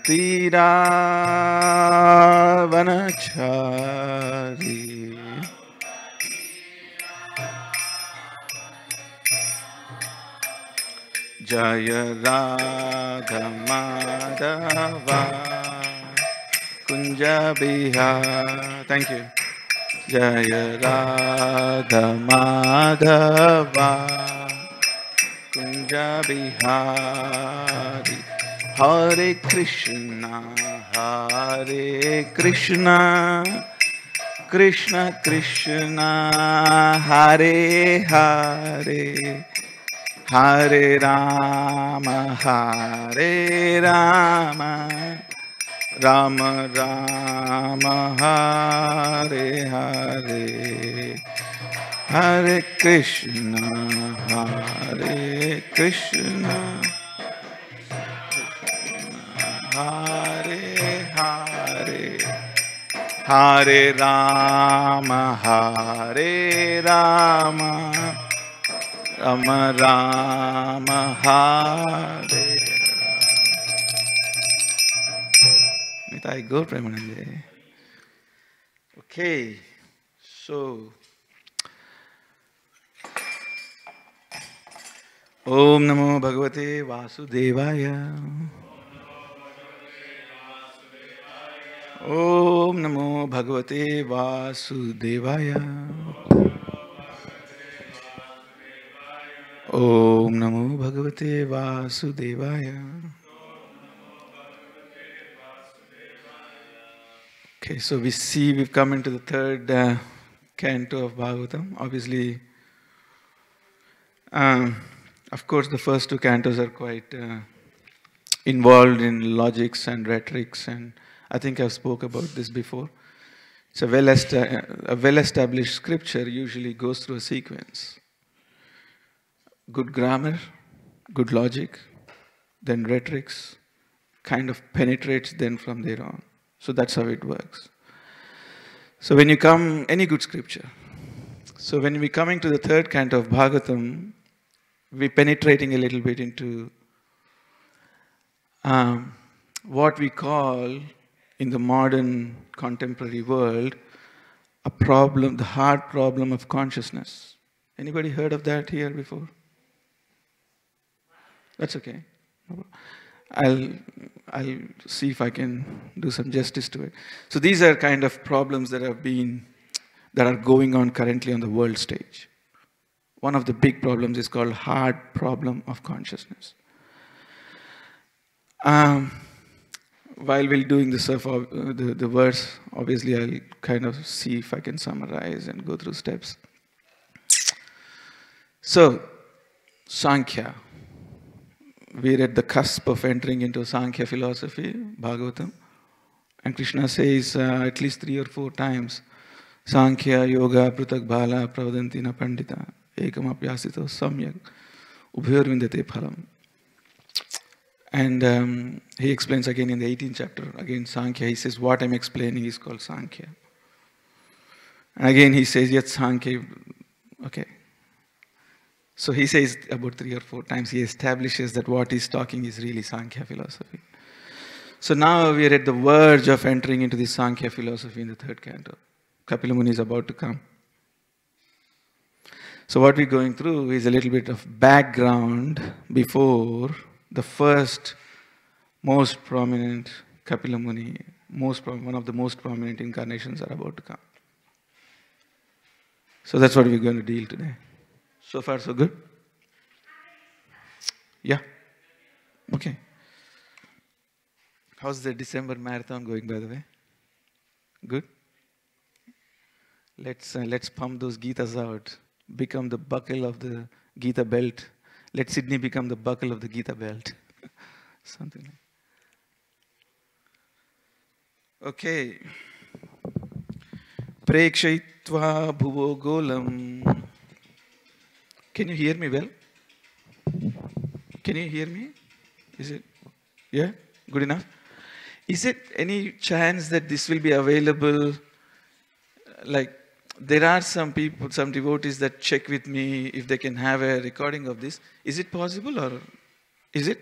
Tiravanachari Jaya Radha Madhava Kunja Bihar. Thank you. Jaya Radha Madhava Kunja Bihari. Hare Krishna, Hare Krishna, Krishna Krishna, Hare Hare, Hare Rama, Hare Rama, Rama Rama, Hare Hare, Hare Krishna, Hare Krishna, Hare Hare, Hare Rama, Hare Rama, Rama Rama, Hare. Nitai Gaur Premanande. Okay, so Om Namo Bhagavate Vasudevaya. Om Namo Bhagavate Vasudevaya. Om Namo Bhagavate Vasudevaya. Okay, so we've come into the third canto of Bhagavatam. Obviously, of course, the first two cantos are quite involved in logics and rhetorics, and I think I've spoke about this before. It's a well-established scripture usually goes through a sequence. Good grammar, good logic, then rhetorics, kind of penetrates then from there on. So that's how it works. So when you come, any good scripture. So when we're coming to the third canto of Bhagavatam, we're penetrating a little bit into what we call in the modern contemporary world a problem, the hard problem of consciousness. Anybody heard of that here before? That's okay. I'll see if I can do some justice to it. So these are kind of problems that are going on currently on the world stage. One of the big problems is called hard problem of consciousness. While we're doing the verse, obviously I'll kind of see if I can summarize and go through steps. So, Sankhya. We're at the cusp of entering into Sankhya philosophy, Bhagavatam. And Krishna says at least 3 or 4 times, Sankhya, Yoga, Prutak, Bhala, Pravadantina, Pandita, Ekam Apyasito, Samyak, Ubhayor Vindate Phalam. And he explains again in the 18th chapter, again Sankhya, he says, what I'm explaining is called Sankhya. And again he says, yet Sankhya, okay. So he says about 3 or 4 times, he establishes that what he's talking is really Sankhya philosophy. So now we are at the verge of entering into the Sankhya philosophy in the third canto. Kapila Muni is about to come. So what we're going through is a little bit of background before the first most prominent Kapila Muni, one of the most prominent incarnations are about to come. So that's what we're going to deal today. So far, so good? Yeah? Okay. How's the December marathon going, by the way? Good? Let's pump those Gitas out. Become the buckle of the Gita belt. Let Sydney become the buckle of the Gita belt. Something like that. Okay. Prekshayitva bhuvo golam. Can you hear me well? Can you hear me? Is it? Yeah? Good enough? Is it any chance that this will be available? Like, there are some people, some devotees that check with me if they can have a recording of this. Is it possible or is it?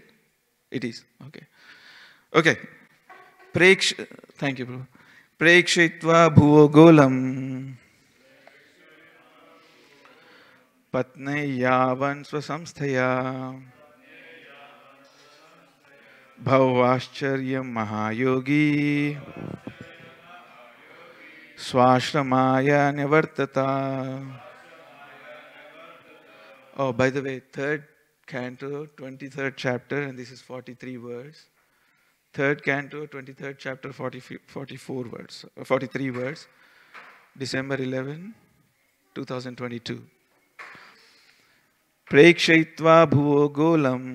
It is. Okay. Okay. प्रेक्ष Thank you, Prabhu. प्रेक्षयित्वा भुवो गोलम् पत्न्यावन् स्वसंस्थया भवाश्चर्यं महायोगी स्वाश्रमाय निवर्तता. Oh, by the way, third canto, 23rd chapter, and this is 43 words. Third canto, 23rd chapter, 44 words, 43 words. December 11, 2022. प्रेक्षयित्वा भुवो गोलम्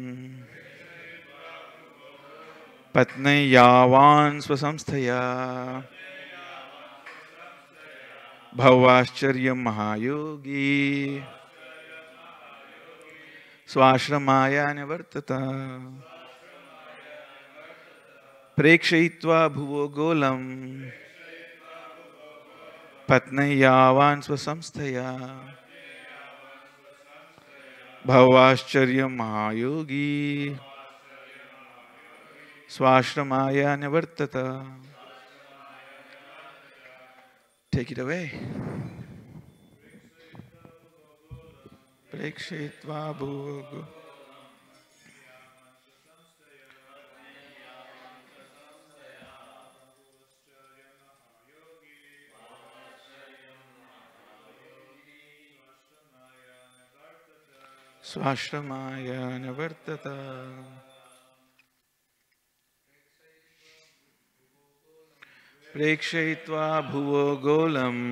पत्न्यावान् स्वसंस्थया भवाश्चर्यं महायोगी स्वाश्रमाय निवर्तत. प्रेक्षयित्वा भुवो गोलम् पत्न्यावान् स्वसंस्थया भवाश्चर्यं महायोगी स्वाश्रमाय निवर्तत. Take it away. प्रेक्षयित्वा भुवो स्वाश्रमाय निवर्तत. प्रेक्षयित्वा भुवो गोलम्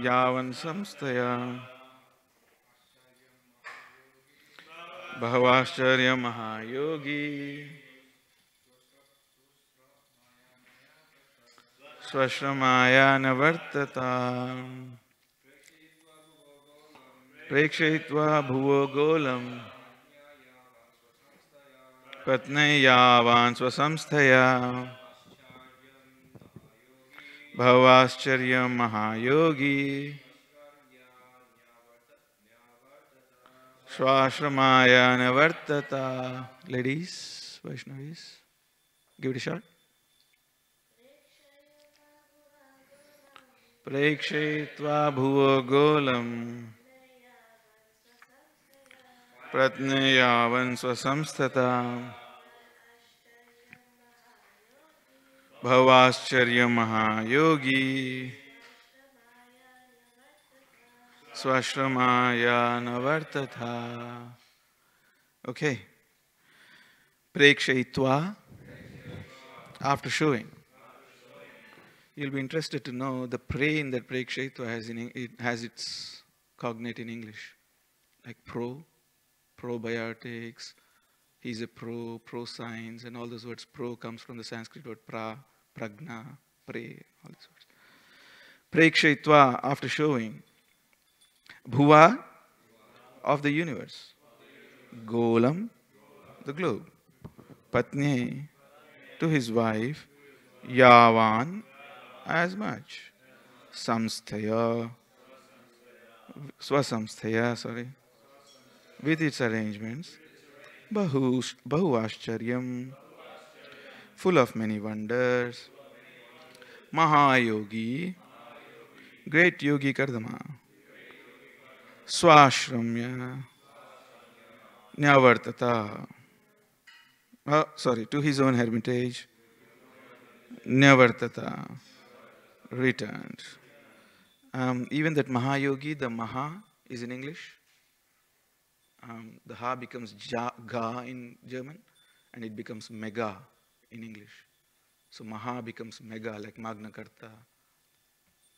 यावन् संस्थया भवाश्चर्यं महायोगी स्वश्रमाय निवर्तत. प्रेक्षयित्वा भुवो गोलम् पत्न्यावान् स्वसंस्थया भवाश्चर्यं महायोगी स्वाश्रमाय निवर्तत. Ladies, Vaishnavis, give it a shot. प्रेक्षयित्वा भुवो गोलम् पत्न्यावान् स्वसंस्थया भवाश्चर्यं महायोगी स्वाश्रमाय निवर्तत. Okay. Prekshayitva, after showing. You'll be interested to know the pray in that Prekshayitva it has its cognate in English. Like probiotics, he's a pro science, and all those words. Pro comes from the Sanskrit word pragna, pray, all these words. Prekshayitva, after showing. Bhuva, of the universe. Golam, the globe. Patni, to his wife. Yavan, as much. Samsthaya, Swasamsthaya, sorry. With its arrangements. Bahuashcharyam, full of many wonders. Mahayogi, great yogi Kardama. Swashramya, Nyavartata. To his own hermitage. Nyavartata, returned. Even that Mahayogi, the Maha is in English. The Ha becomes Ga in German, and it becomes Mega in English. So Maha becomes Mega, like Magna Karta.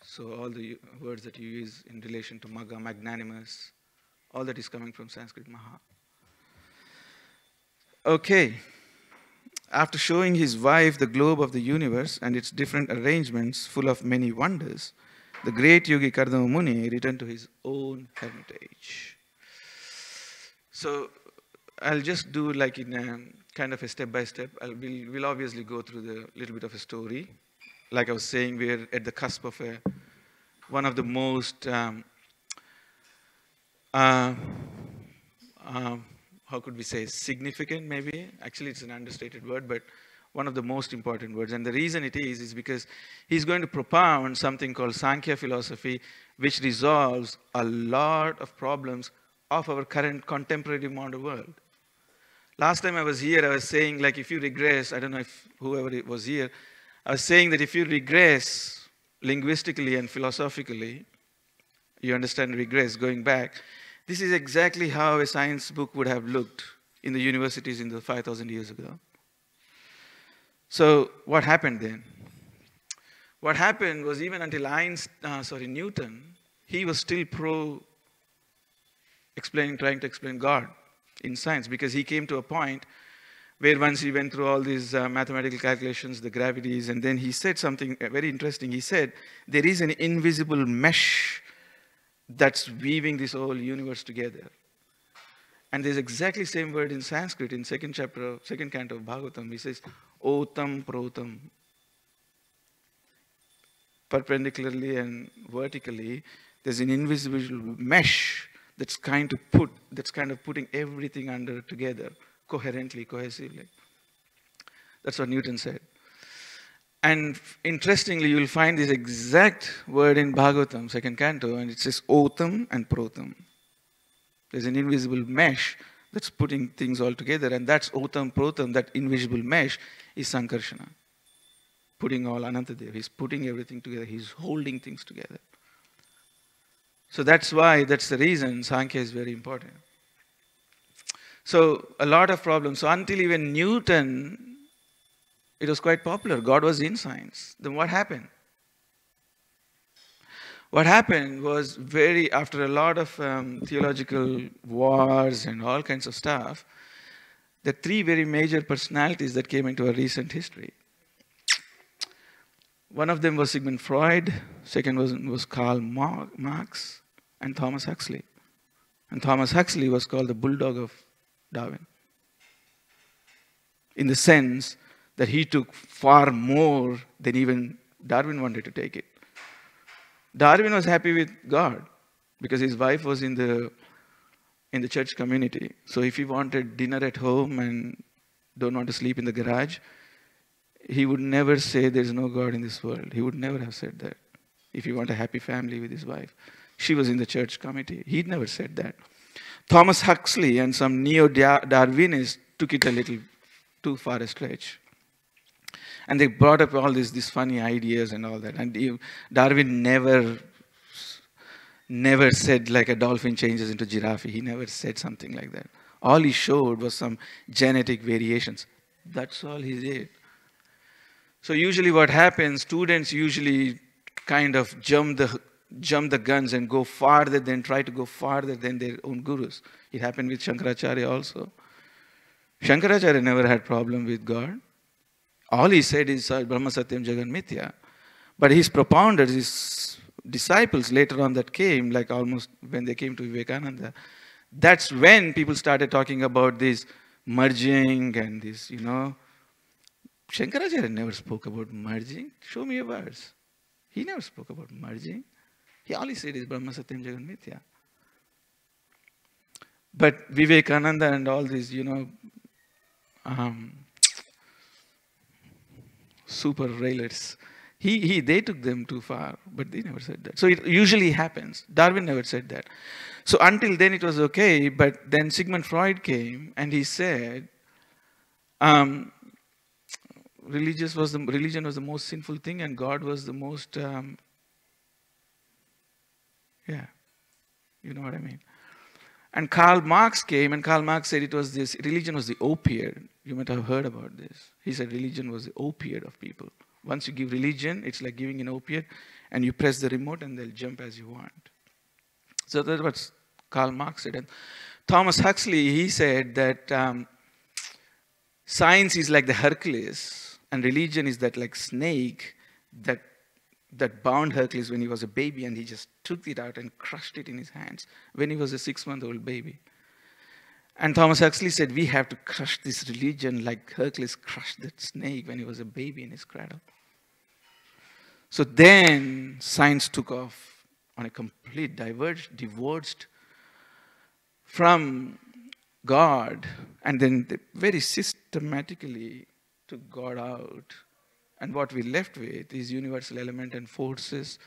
So all the words that you use in relation to Maga, magnanimous, all that is coming from Sanskrit Maha. Okay. After showing his wife the globe of the universe and its different arrangements full of many wonders, the great Yogi Kardama Muni returned to his own hermitage. So I'll just do like in a kind of a step by step. We'll obviously go through the little bit of a story. Like I was saying, we're at the cusp of one of the most how could we say, significant maybe. Actually, it's an understated word, but one of the most important words. And the reason it is because he's going to propound something called Sankhya philosophy, which resolves a lot of problems of our current contemporary modern world. Last time I was here, I was saying, like, if you regress, I don't know if whoever it was here, I was saying that if you regress linguistically and philosophically, you understand regress, going back, this is exactly how a science book would have looked in the universities in the 5,000 years ago. So what happened then? What happened was even until Newton, he was still trying to explain God in science, because he came to a point where once he went through all these mathematical calculations, the gravities, and then he said something very interesting. He said, there is an invisible mesh that's weaving this whole universe together. And there's exactly the same word in Sanskrit in second canto of Bhagavatam. He says, Otam Protam. Perpendicularly and vertically, there's an invisible mesh that's kind of putting everything under together, coherently, cohesively. That's what Newton said. And interestingly, you'll find this exact word in Bhagavatam, second canto, and it says Otam and Protam. There's an invisible mesh that's putting things all together, and that's Otam Protam, that invisible mesh is Sankarshana. Putting all Anantadev, he's putting everything together, he's holding things together. So that's the reason Sankhya is very important. So a lot of problems. So until even Newton, it was quite popular. God was in science. Then what happened? What happened was after a lot of theological wars and all kinds of stuff, the three very major personalities that came into our recent history. One of them was Sigmund Freud, second was Karl Marx, and Thomas Huxley. And Thomas Huxley was called the bulldog of Darwin, in the sense that he took far more than even Darwin wanted to take it. Darwin was happy with God because his wife was in the church community. So if he wanted dinner at home and don't want to sleep in the garage, he would never say there's no God in this world. He would never have said that. If he want a happy family with his wife. She was in the church committee. He'd never said that. Thomas Huxley and some neo-Darwinists took it a little too far a stretch. And they brought up all these funny ideas and all that. And Darwin never said like a dolphin changes into giraffe. He never said something like that. All he showed was some genetic variations. That's all he did. So usually what happens, students usually kind of jump the guns and try to go farther than their own gurus. It happened with Shankaracharya also. Shankaracharya never had problem with God. All he said is Brahma Satyam Jagan Mithya. But his propounders, his disciples later on that came, like almost when they came to Vivekananda, that's when people started talking about this merging and this, Shankaracharya never spoke about merging. Show me a verse. He never spoke about merging. All he said is Brahma Satyam Jagan Mithya. But Vivekananda and all these, super railers, they took them too far, but they never said that. So it usually happens. Darwin never said that. So until then it was okay, but then Sigmund Freud came and he said, religion was the most sinful thing and God was the most, you know what I mean. And Karl Marx came and Karl Marx said religion was the opiate. You might have heard about this. He said religion was the opiate of people. Once you give religion, it's like giving an opiate and you press the remote and they'll jump as you want. So that's what Karl Marx said. And Thomas Huxley, he said that science is like the Hercules and religion is that like snake that bound Hercules when he was a baby and he just took it out and crushed it in his hands when he was a 6-month-old baby. And Thomas Huxley said, we have to crush this religion like Hercules crushed that snake when he was a baby in his cradle. So then science took off on a complete divorced from God, and then they very systematically took God out. And what we left with is universal element and forces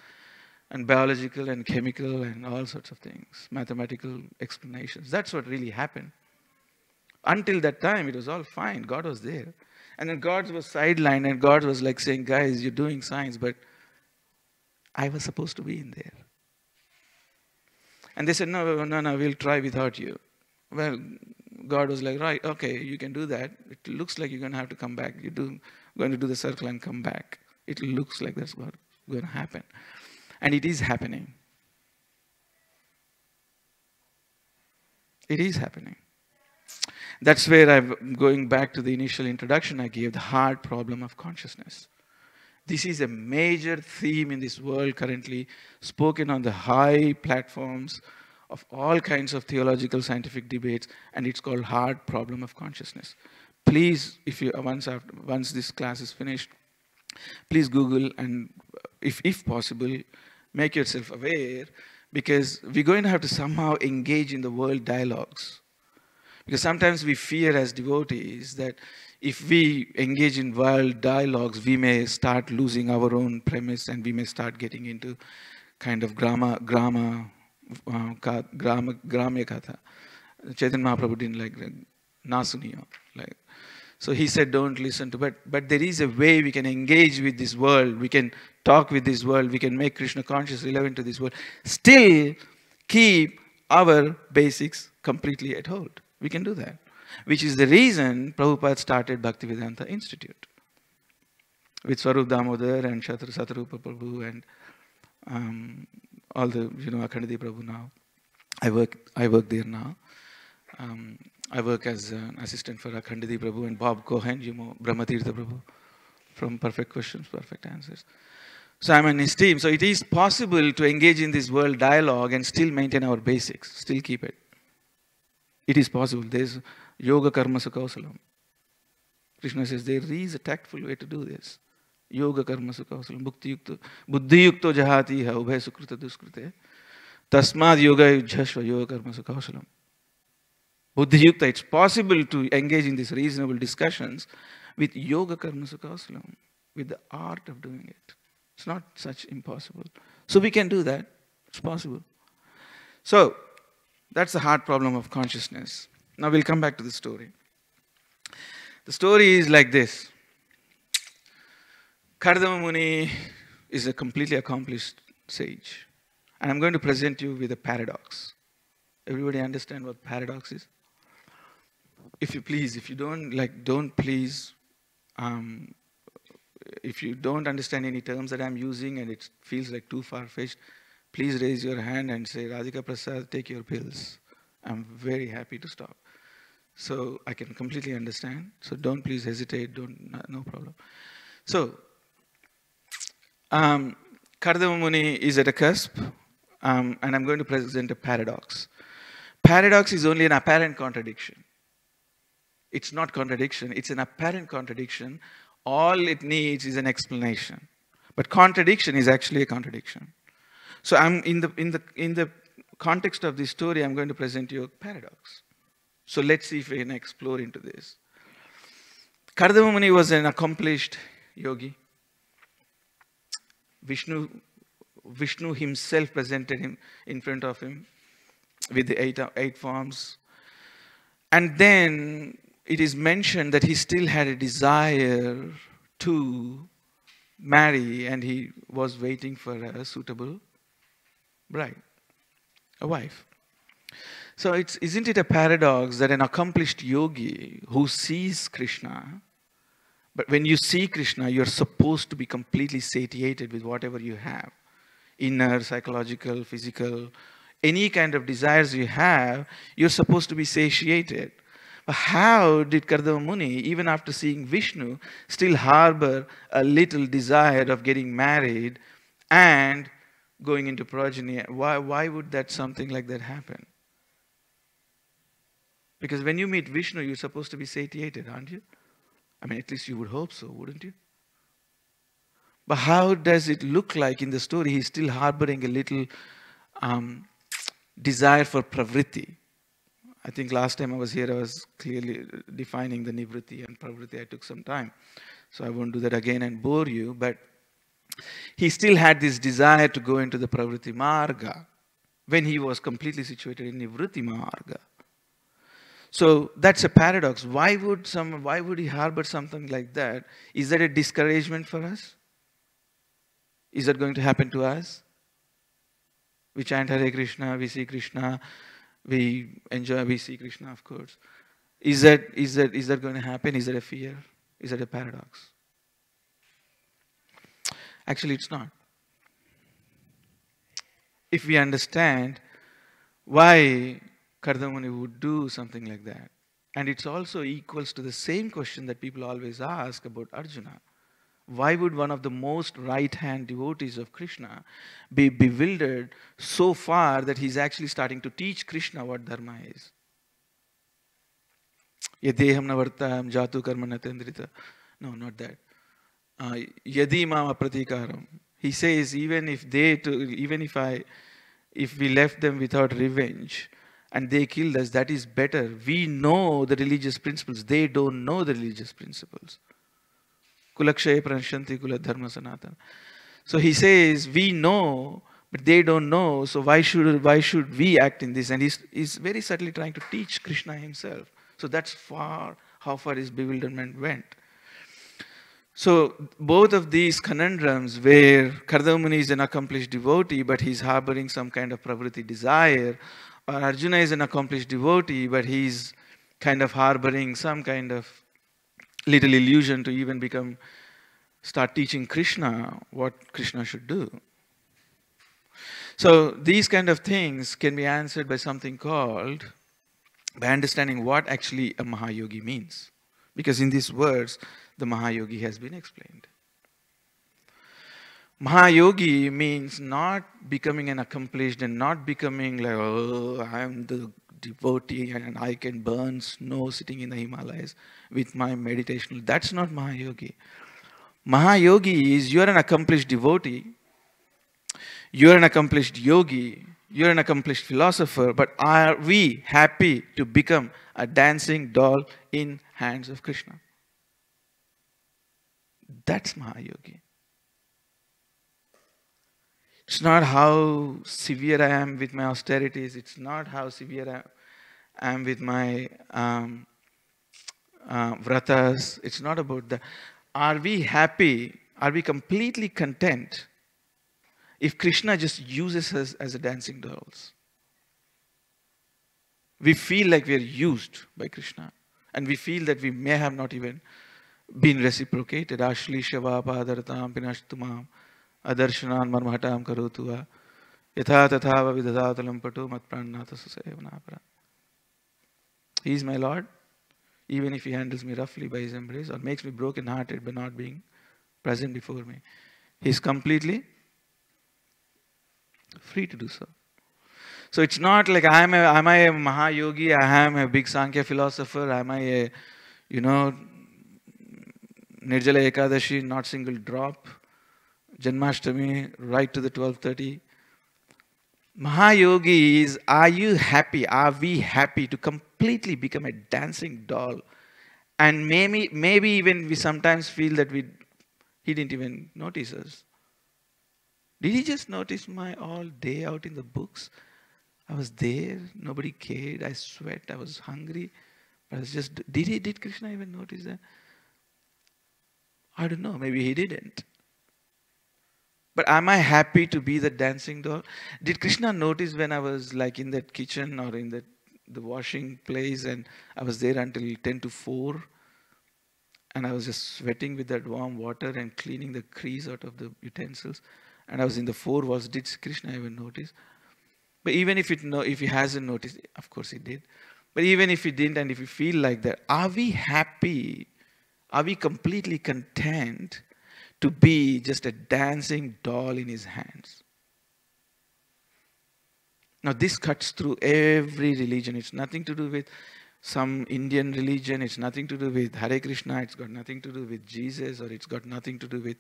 and biological and chemical and all sorts of things, mathematical explanations. That's what really happened. Until that time, it was all fine. God was there. And then God was sidelined, and God was like saying, guys, you're doing science, but I was supposed to be in there. And they said, no, no, no, we'll try without you. Well, God was like, right, okay, you can do that. It looks like you're going to have to come back. You're going to do the circle and come back. It looks like that's what's going to happen. And it is happening. It is happening. That's where I'm going back to the initial introduction I gave, the hard problem of consciousness. This is a major theme in this world currently, spoken on the high platforms of all kinds of theological, scientific debates, and it's called hard problem of consciousness. Please, if you once this class is finished, please Google and, if possible, make yourself aware, because we're going to have to somehow engage in the world dialogues. Because sometimes we fear as devotees that if we engage in world dialogues, we may start losing our own premise, and we may start getting into kind of gramya katha. Chaitanya Mahaprabhu didn't like na suniyo. Like, so he said, don't listen to, but there is a way we can engage with this world. We can talk with this world. We can make Krishna conscious relevant to this world. Still keep our basics completely at hold. We can do that. Which is the reason Prabhupada started Bhaktivedanta Institute. With Swarup Damodar and Satarupa Prabhu and all the, Akhandadi Prabhu now. I work there now. I work as an assistant for Akhandadi Prabhu and Bob Cohen, Brahmatirtha Prabhu, from Perfect Questions, Perfect Answers. So I'm in his team. So it is possible to engage in this world dialogue and still maintain our basics, still keep it. It is possible. There's yoga karma sukausalam. Krishna says there is a tactful way to do this. Yoga karma sukausalam. Buddhi yukto jahati ha ubhay sukrita duskrite. Tasmad yoga yujhashva yoga karma sukausalam. Buddhi yukta. It's possible to engage in these reasonable discussions with yoga karma sukausalam, with the art of doing it. It's not such impossible. So we can do that. It's possible. So that's the hard problem of consciousness. Now we'll come back to the story. The story is like this. Kardama Muni is a completely accomplished sage. And I'm going to present you with a paradox. Everybody understand what paradox is? If you please, if you don't, if you don't understand any terms that I'm using and it feels like too far-fetched, please raise your hand and say, Radhika Prasad, take your pills. I'm very happy to stop. So I can completely understand. So don't please hesitate, no problem. So, Kardama Muni is at a cusp, and I'm going to present a paradox. Paradox is only an apparent contradiction. It's not contradiction, it's an apparent contradiction. All it needs is an explanation. But contradiction is actually a contradiction. So I'm in the context of this story, I'm going to present you a paradox. So let's see if we can explore into this. Kardama Muni was an accomplished yogi. Vishnu himself presented him in front of him with the eight forms. And then it is mentioned that he still had a desire to marry, and he was waiting for a suitable bride, a wife. So isn't it a paradox that an accomplished yogi who sees Krishna, but when you see Krishna, you're supposed to be completely satiated with whatever you have, inner, psychological, physical, any kind of desires you have, you're supposed to be satiated. But how did Kardama Muni, even after seeing Vishnu, still harbor a little desire of getting married and going into progeny? Why would that something like that happen? Because when you meet Vishnu, you're supposed to be satiated, aren't you? I mean, at least you would hope so, wouldn't you? But how does it look like in the story he's still harboring a little desire for pravritti? I think last time I was here, I was clearly defining the nivritti and pravritti. I took some time. So I won't do that again and bore you. But he still had this desire to go into the pravritti marga when he was completely situated in nivritti marga. So that's a paradox. Why would he harbor something like that? Is that a discouragement for us? Is that going to happen to us? We chant Hare Krishna, we see Krishna, we enjoy, we see Krishna, of course. Is that going to happen? Is that a fear? Is that a paradox? Actually, it's not. If we understand why Kardamuni would do something like that, and it's also equals to the same question that people always ask about Arjuna. Why would one of the most right-hand devotees of Krishna be bewildered so far that he's actually starting to teach Krishna what dharma is? Yadeham navartam jatu karma natendrita. No, not that. Yadi mama pratikaram. He says even if we left them without revenge and they killed us, that is better. We know the religious principles. They don't know the religious principles. Kulakshay pranshanti kula dharma sanatana. So he says, we know, but they don't know, so why should we act in this? And he's very subtly trying to teach Krishna himself. So that's how far his bewilderment went. So both of these conundrums where Kardamuni is an accomplished devotee, but he's harboring some kind of pravritti desire, or Arjuna is an accomplished devotee, but he's kind of harboring some kind of little illusion to even start teaching Krishna what Krishna should do. So these kind of things can be answered by something called, by understanding what actually a Mahayogi means. Because in these words, the Mahayogi has been explained. Mahayogi means not becoming an accomplished and not becoming like, oh, I am the devotee and I can burn snow sitting in the Himalayas with my meditation. That's not Mahayogi. Mahayogi is you're an accomplished devotee, you're an accomplished yogi, you're an accomplished philosopher, but are we happy to become a dancing doll in hands of Krishna? That's Mahayogi. It's not how severe I am with my austerities. It's not how severe I am with my vratas. It's not about that. Are we happy? Are we completely content if Krishna just uses us as a dancing dolls? We feel like we are used by Krishna. And we feel that we may have not even been reciprocated. Ashli shava padartam pinashtumam adarshanan marmahatam karotua yatha tathava vidadatalam patu matpranata susayavanapara. He is my Lord, even if he handles me roughly by his embrace or makes me broken-hearted by not being present before me. He is completely free to do so. So it's not like am I a Mahayogi, I am a big Sankhya philosopher, am I a, Nirjala Ekadashi, not single drop, Janmashtami, right to the 12:30. Mahayogi is, are you happy? Are we happy to completely become a dancing doll? And maybe even we sometimes feel that he didn't even notice us. Did he just notice my all day out in the books? I was there, nobody cared, I sweat, I was hungry. I was just, did Krishna even notice that? I don't know, maybe he didn't. But am I happy to be the dancing doll? Did Krishna notice when I was like in that kitchen or in the washing place and I was there until 10 to 4 and I was just sweating with that warm water and cleaning the grease out of the utensils and I was in the 4 walls, did Krishna even notice? But even if he hasn't noticed, of course he did. But even if he didn't and if we feel like that, are we happy? Are we completely content to be just a dancing doll in his hands? Now this cuts through every religion. It's nothing to do with some Indian religion. It's nothing to do with Hare Krishna. It's got nothing to do with Jesus, or it's got nothing to do with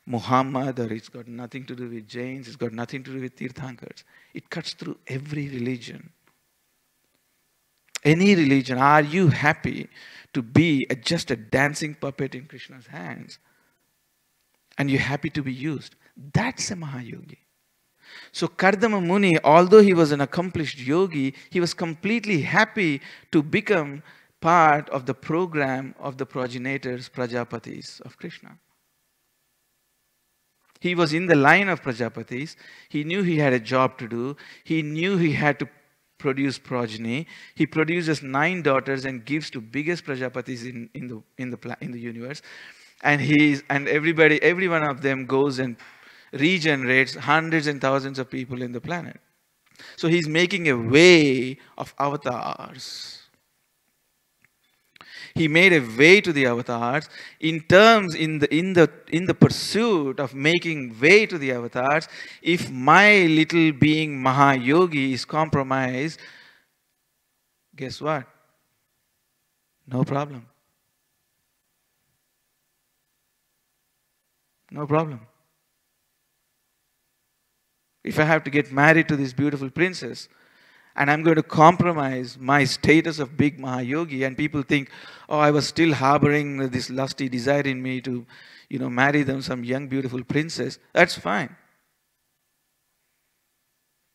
Muhammad, or it's got nothing to do with Jains. It's got nothing to do with Tirthankars. It cuts through every religion. Any religion, are you happy to be just a dancing puppet in Krishna's hands? And you're happy to be used. That's a Mahayogi. So Kardama Muni, although he was an accomplished yogi, he was completely happy to become part of the program of the progenitors, Prajapatis of Krishna. He was in the line of Prajapatis. He knew he had a job to do. He knew he had to produce progeny. He produces 9 daughters and gives to biggest Prajapatis in the universe. And every one of them goes and regenerates hundreds and thousands of people in the planet. So he's making a way of avatars. He made a way to the avatars in the pursuit of making way to the avatars. If my little being Mahayogi is compromised, guess what? No problem. No problem. If I have to get married to this beautiful princess, and I'm going to compromise my status of big Mahayogi, and people think, oh, I was still harboring this lusty desire in me to, marry them, some young, beautiful princess, that's fine.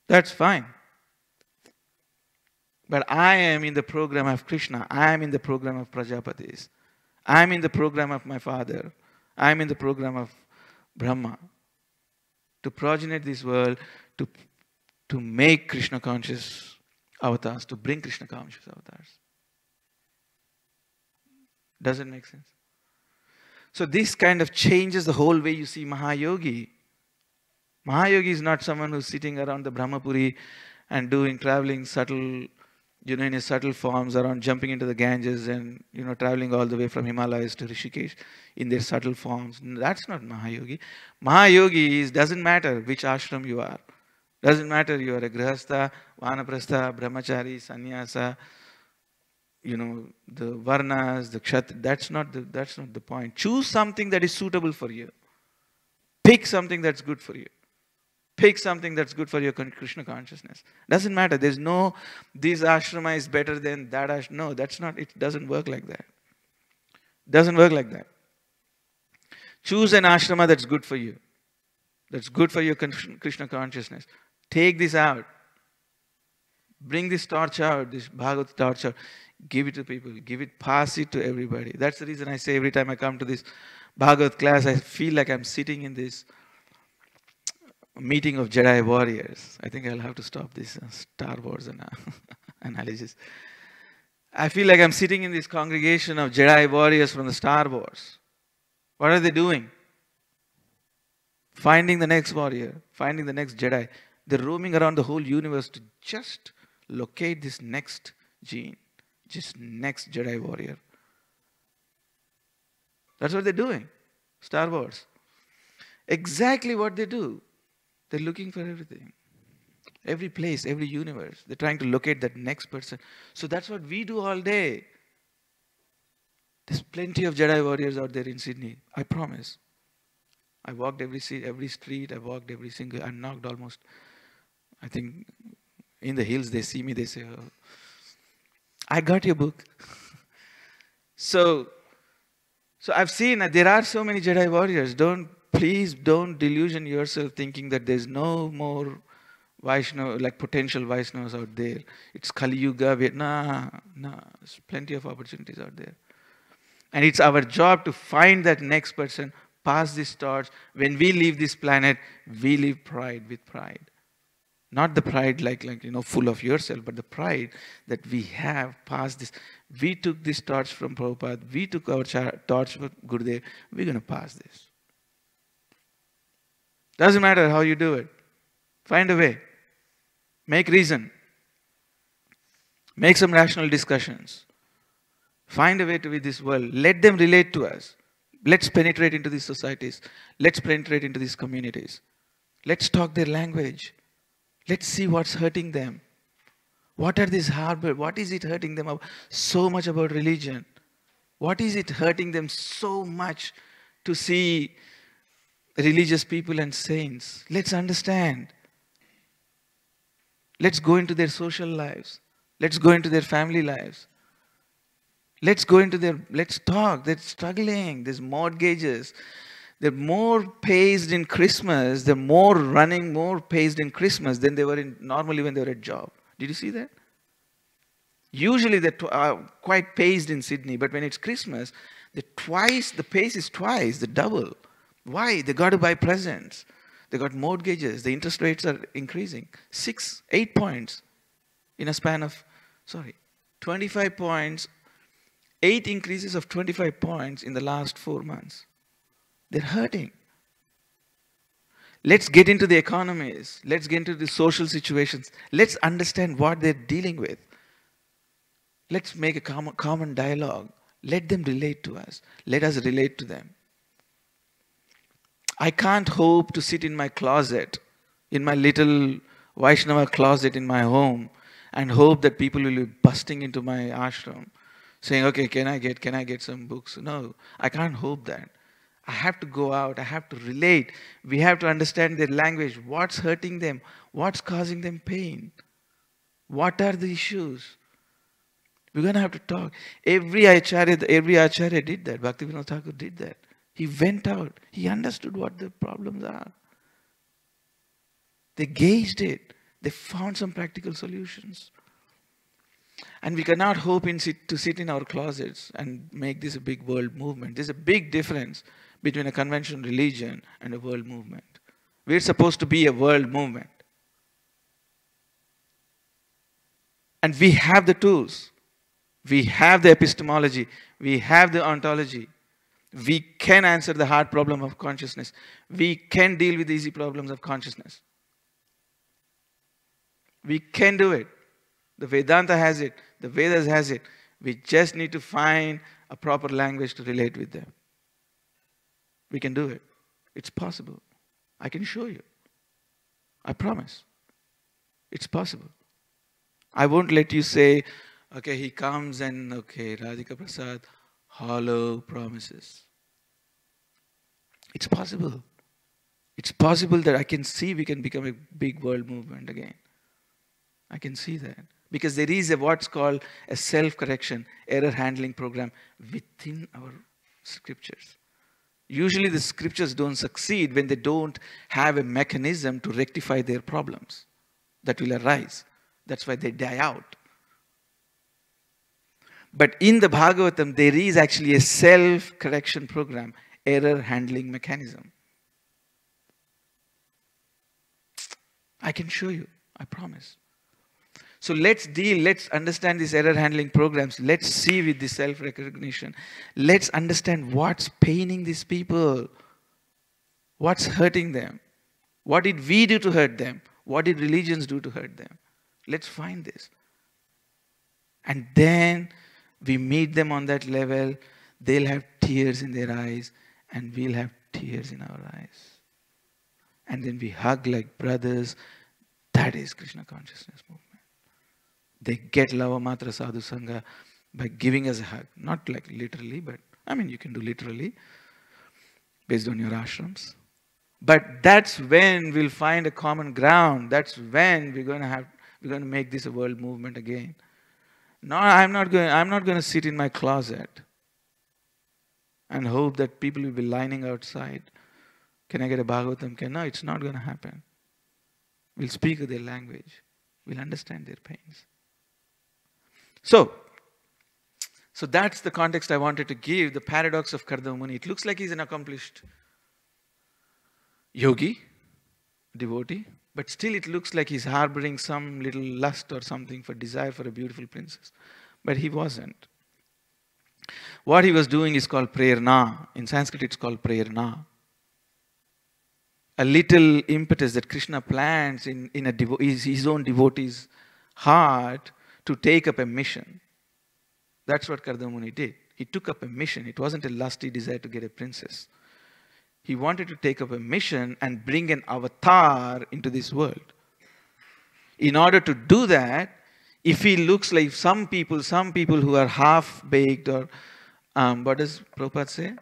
That's fine. But I am in the program of Krishna. I am in the program of Prajapatis. I am in the program of my father. I am in the program of Brahma. To progenate this world, to make Krishna conscious avatars, to bring Krishna conscious avatars. Does it make sense? So this kind of changes the whole way you see Mahayogi. Mahayogi is not someone who's sitting around the Brahmapuri and traveling subtle, in his subtle forms around, jumping into the Ganges and, traveling all the way from Himalayas to Rishikesh in their subtle forms. That's not Mahayogi. Mahayogi doesn't matter which ashram you are. Doesn't matter you are a grihastha, vanaprastha, brahmachari, sannyasa, the varnas, the kshatriya. That's not the point. Choose something that is suitable for you. Pick something that's good for you. Pick something that's good for your Krishna consciousness. Doesn't matter. There's no, this ashrama is better than that ashrama. No, that's not, it doesn't work like that. Doesn't work like that. Choose an ashrama that's good for you. That's good for your Krishna consciousness. Take this out. Bring this torch out, this Bhagavad torch out. Give it to people. Pass it to everybody. That's the reason I say every time I come to this Bhagavad class, I feel like I'm sitting in this meeting of Jedi warriors. I think I'll have to stop this Star Wars analogies. I feel like I'm sitting in this congregation of Jedi warriors from the Star Wars. What are they doing? Finding the next warrior, finding the next Jedi. They're roaming around the whole universe to just locate this next gene, just next Jedi warrior. That's what they're doing. Star Wars. Exactly what they do. They're looking for everything. Every place, every universe. They're trying to locate that next person. So that's what we do all day. There's plenty of Jedi warriors out there in Sydney. I promise. I walked every street. I walked every single. I knocked almost. I think in the hills they see me. They say, oh, "I got your book." So I've seen that there are so many Jedi warriors. Please don't delusion yourself thinking that there's no more Vaishnava, like potential Vaishnavas out there. It's Kali Yuga. Nah. There's plenty of opportunities out there. And it's our job to find that next person, pass this torch. When we leave this planet, we leave with pride. Not the pride like full of yourself, but the pride that we have passed this. We took this torch from Prabhupada. We took our torch from Gurudev. We're going to pass this. Doesn't matter how you do it. Find a way. Make reason. Make some rational discussions. Find a way to be this world. Let them relate to us. Let's penetrate into these societies. Let's penetrate into these communities. Let's talk their language. Let's see what's hurting them. What are these harbor? What is it hurting them so much about religion? What is it hurting them so much to see religious people and saints? Let's understand. Let's go into their social lives. Let's go into their family lives. Let's go into their, let's talk. They're struggling. There's mortgages. They're more paced in Christmas. They're more running, more paced in Christmas than they were in normally when they were at job. Did you see that? Usually they're quite paced in Sydney, but when it's Christmas, the pace is twice, the double. Why? They got to buy presents. They got mortgages. The interest rates are increasing. 8 points in a span of, 25 points, 8 increases of 25 points in the last 4 months. They're hurting. Let's get into the economies. Let's get into the social situations. Let's understand what they're dealing with. Let's make a common dialogue. Let them relate to us. Let us relate to them. I can't hope to sit in my closet, in my little Vaishnava closet in my home, and hope that people will be busting into my ashram, saying, okay, can I get some books? No, I can't hope that. I have to go out. I have to relate. We have to understand their language. What's hurting them? What's causing them pain? What are the issues? We're going to have to talk. Every acharya did that. Bhaktivinoda Thakur did that. He went out. He understood what the problems are. They gauged it. They found some practical solutions. And we cannot hope to sit in our closets and make this a big world movement. There's a big difference between a conventional religion and a world movement. We're supposed to be a world movement. And we have the tools. We have the epistemology. We have the ontology. We can answer the hard problem of consciousness. We can deal with the easy problems of consciousness. We can do it. The Vedanta has it. The Vedas has it. We just need to find a proper language to relate with them. We can do it. It's possible. I can show you. I promise. It's possible. I won't let you say, okay, he comes and, okay, Radhika Prasad, hollow promises. It's possible. It's possible that I can see we can become a big world movement again. I can see that. Because there is what's called a self-correction, error handling program within our scriptures. Usually the scriptures don't succeed when they don't have a mechanism to rectify their problems that will arise. That's why they die out. But in the Bhagavatam, there is actually a self-correction program, error handling mechanism. I can show you, I promise. So let's understand these error handling programs. Let's see with this self-recognition. Let's understand what's paining these people. What's hurting them. What did we do to hurt them? What did religions do to hurt them? Let's find this. And then we meet them on that level. They'll have tears in their eyes and we'll have tears in our eyes. And then we hug like brothers. That is Krishna consciousness movement. They get Lava Matra Sadhu Sangha by giving us a hug. Not like literally, but I mean you can do literally based on your ashrams. But that's when we'll find a common ground. That's when we're going to make this a world movement again. No, I'm not going to sit in my closet and hope that people will be lining outside. Can I get a Bhagavatam? No, it's not going to happen. We'll speak their language. We'll understand their pains. So that's the context I wanted to give, the paradox of Kardama Muni. It looks like he's an accomplished yogi, devotee, but still it looks like he's harboring some little lust or something for desire for a beautiful princess. But he wasn't. What he was doing is called prerna. In Sanskrit it's called prerna. A little impetus that Krishna plants in his own devotee's heart to take up a mission. That's what Kardama Muni did. He took up a mission. It wasn't a lusty desire to get a princess. He wanted to take up a mission and bring an avatar into this world. In order to do that, if he looks like some people who are half-baked or, what does Prabhupada say?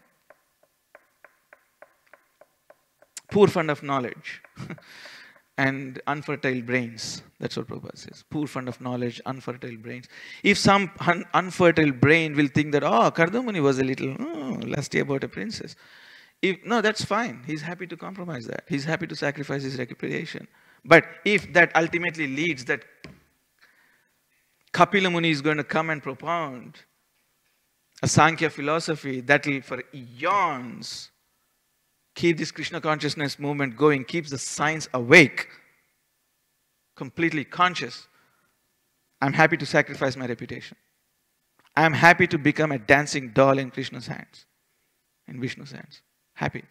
Poor fund of knowledge. and unfertile brains. That's what Prabhupada says. Poor fund of knowledge, unfertile brains. If some unfertile brain will think that, oh, Kardamuni was a little lusty about a princess. No, that's fine. He's happy to compromise that. He's happy to sacrifice his reputation. But if that ultimately leads that Kapila Muni is going to come and propound a Sankhya philosophy that will for eons keep this Krishna consciousness movement going, keeps the science awake, completely conscious, I'm happy to sacrifice my reputation. I'm happy to become a dancing doll in Krishna's hands, in Vishnu's hands. Happy.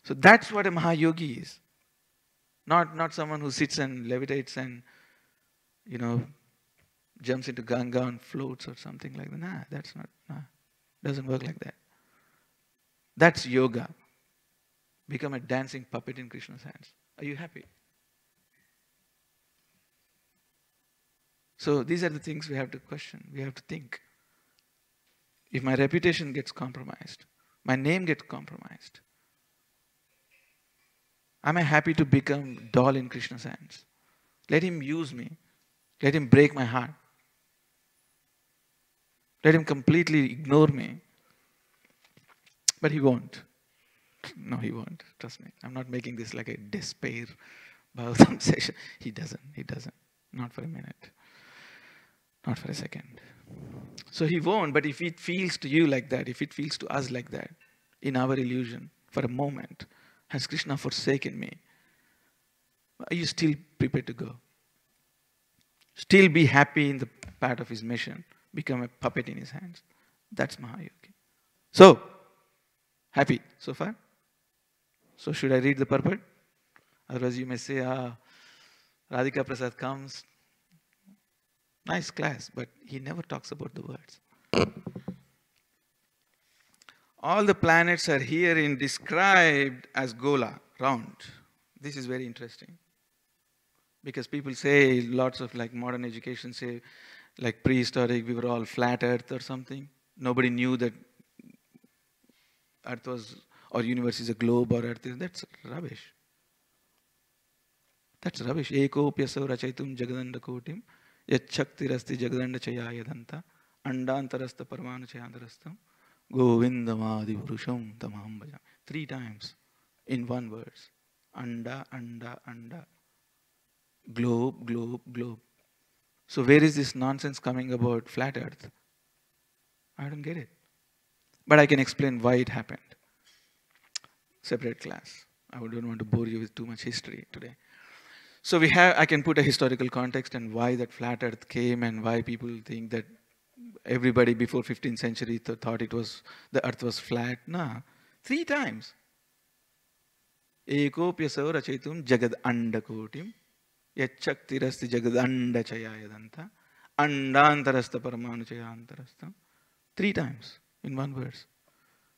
So that's what a Mahayogi is. Not someone who sits and levitates and, jumps into Ganga and floats or something like that. Doesn't work like that. That's yoga. Become a dancing puppet in Krishna's hands. Are you happy? So these are the things we have to question. We have to think. If my reputation gets compromised, my name gets compromised, am I happy to become doll in Krishna's hands? Let him use me. Let him break my heart. Let him completely ignore me. But he won't. No, he won't. Trust me. I'm not making this like a despair Bhagavatam session. He doesn't. Not for a minute. Not for a second. So he won't, but if it feels to you like that, if it feels to us like that, in our illusion, for a moment, has Krishna forsaken me? Are you still prepared to go? Still be happy in the part of his mission, become a puppet in his hands. That's Mahayogi. So, happy so far? So should I read the purport? Otherwise you may say, Radhika Prasad comes, nice class, but he never talks about the words. All the planets are herein described as Gola, round. This is very interesting. Because people say, lots of like modern education say, like prehistoric, we were all flat earth or something. Nobody knew that earth was, or universe is a globe or earth is, that's rubbish. That's rubbish. Ekopyasav rachaitum jagadanda kotim yachaktirasti jagadanda chayayadanta andantarasta parmanu chayantarastam govindamadi purusham tamaham bhajam. 3 times in one verse. Anda, anda, anda. Globe, globe, globe. So where is this nonsense coming about flat earth? I don't get it. But I can explain why it happened. Separate class. I don't want to bore you with too much history today. So I can put a historical context and why that flat earth came and why people think that everybody before 15th century thought the earth was flat. Nah, 3 times. Ekopyasav rachaitum jagad andakotim yachaktirasti jagad anda chayayadanta andantarasta paramanu chayantarastam. 3 times in one verse.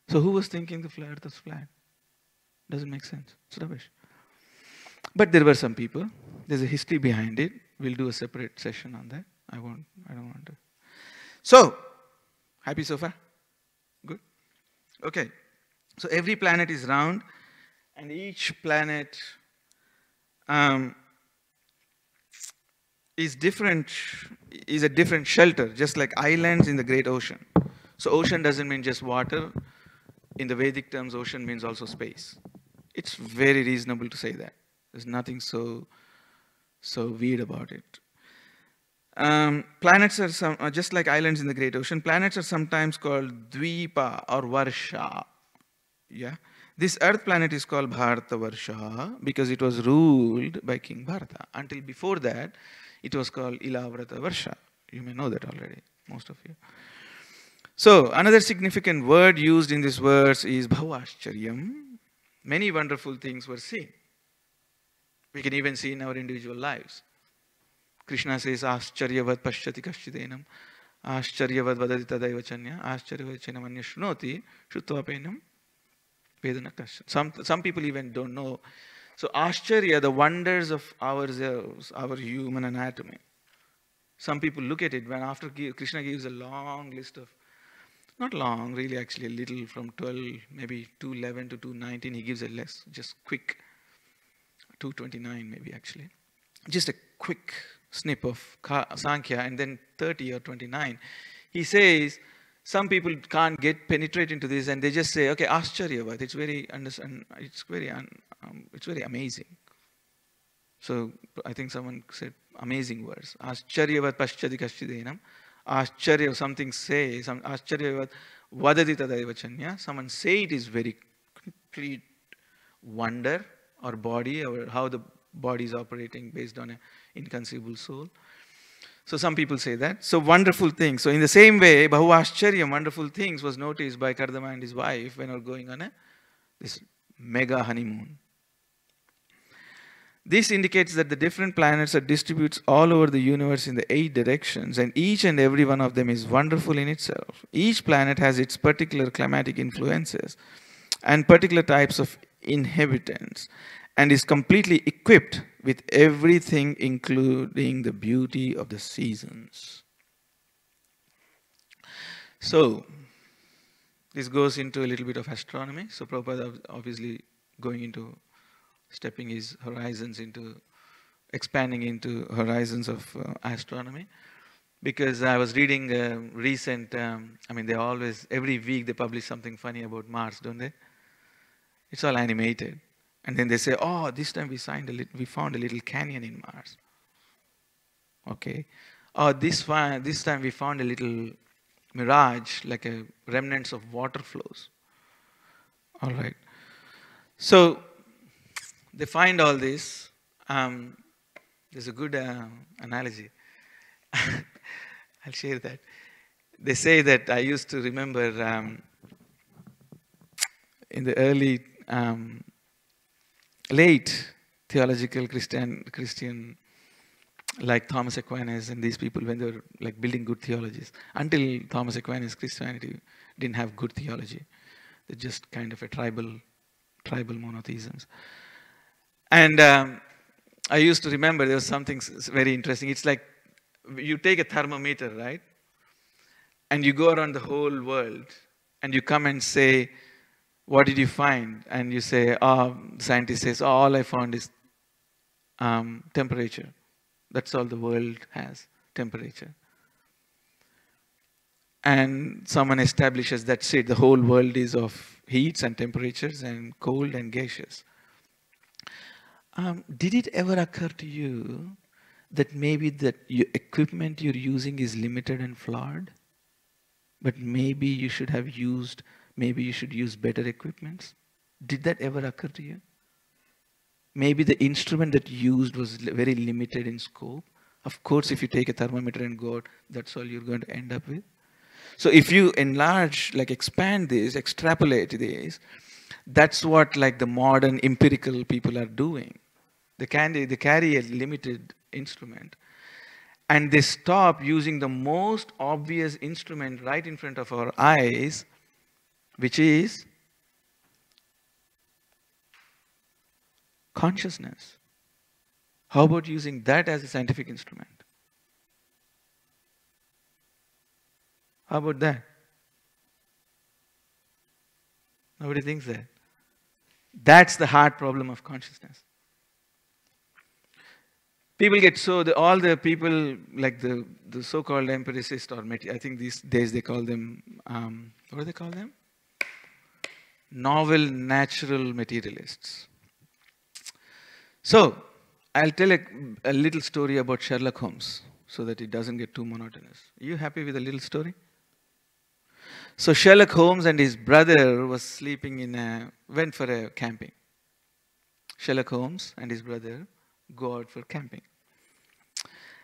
So who was thinking the earth was flat? Doesn't make sense. It's rubbish. But there were some people. There's a history behind it. We'll do a separate session on that. I don't want to. So, happy so far? Good? Okay. So every planet is round and each planet is a different shelter, just like islands in the great ocean. So ocean doesn't mean just water. In the Vedic terms, ocean means also space. It's very reasonable to say that. There's nothing so weird about it. Planets are just like islands in the great ocean. Planets are sometimes called Dvipa or Varsha. Yeah. This earth planet is called Bharata Varsha because it was ruled by King Bharata. Until before that, it was called Ilavrata Varsha. You may know that already, most of you. So, another significant word used in this verse is Bhavaschariyam. Many wonderful things were seen. We can even see in our individual lives. Krishna says, Ascharyavat pashyati kashchidenam, Ascharyavat vadati tadaiva chanya, Ascharyavat chenam anya shrunoti, shrutvapenam vedana kasya. Some people even don't know. So, Ascharya, the wonders of ourselves, our human anatomy. Some people look at it when after Krishna gives a long list of, not long, really actually a little from 12, maybe 211 to 219, he gives a list, just quick. 229 maybe actually. Just a quick snip of Sankhya, and then 30 or 29. He says, some people can't penetrate into this, and they just say, okay, Ascharyavat, it's very amazing. So I think someone said amazing words. Ascharyavat paschadi kaschidenam. Ascharya, something say, some Ascharyavat vadadi tadaivachanya. Someone say it is very complete wonder or body, or how the body is operating based on an inconceivable soul. So some people say that. So wonderful things. So in the same way, Bahu Ascharya, wonderful things, was noticed by Kardama and his wife when they were going on this mega honeymoon. This indicates that the different planets are distributed all over the universe in the 8 directions, and each and every one of them is wonderful in itself. Each planet has its particular climatic influences and particular types of inhabitants, and is completely equipped with everything, including the beauty of the seasons. So, this goes into a little bit of astronomy. So Prabhupada obviously stepping his horizons into, expanding into horizons of astronomy. Because I was reading recent, they always, every week they publish something funny about Mars, don't they? It's all animated. And then they say, oh, this time we found a little canyon in Mars. Okay. Oh, this time we found a little mirage, like a remnants of water flows. All right. So they find all this. There's a good analogy. I'll share that. They say that I used to remember in the early, late theological Christian, like Thomas Aquinas and these people, when they were like building good theologies. Until Thomas Aquinas, Christianity didn't have good theology. They're just kind of a tribal monotheisms. And I used to remember there was something very interesting. It's like you take a thermometer, right? And you go around the whole world and you come and say, what did you find? And you say, scientist says, all I found is temperature. That's all the world has, temperature. And someone establishes that's it. The whole world is of heats and temperatures and cold and gaseous. Did it ever occur to you that maybe that your equipment you're using is limited and flawed? But maybe you should use better equipments? Did that ever occur to you? Maybe the instrument that you used was very limited in scope. Of course, if you take a thermometer and go out, that's all you're going to end up with. So if you enlarge, like expand this, extrapolate this, that's what like the modern empirical people are doing. They carry a limited instrument. And they stop using the most obvious instrument right in front of our eyes, which is consciousness. How about using that as a scientific instrument? How about that? Nobody thinks that. That's the hard problem of consciousness. People get all the people like the so-called empiricists, or I think these days they call them, what do they call them? Novel natural materialists. So, I'll tell a little story about Sherlock Holmes so that it doesn't get too monotonous. Are you happy with a little story? So Sherlock Holmes and his brother was went for a camping. Sherlock Holmes and his brother go out for camping.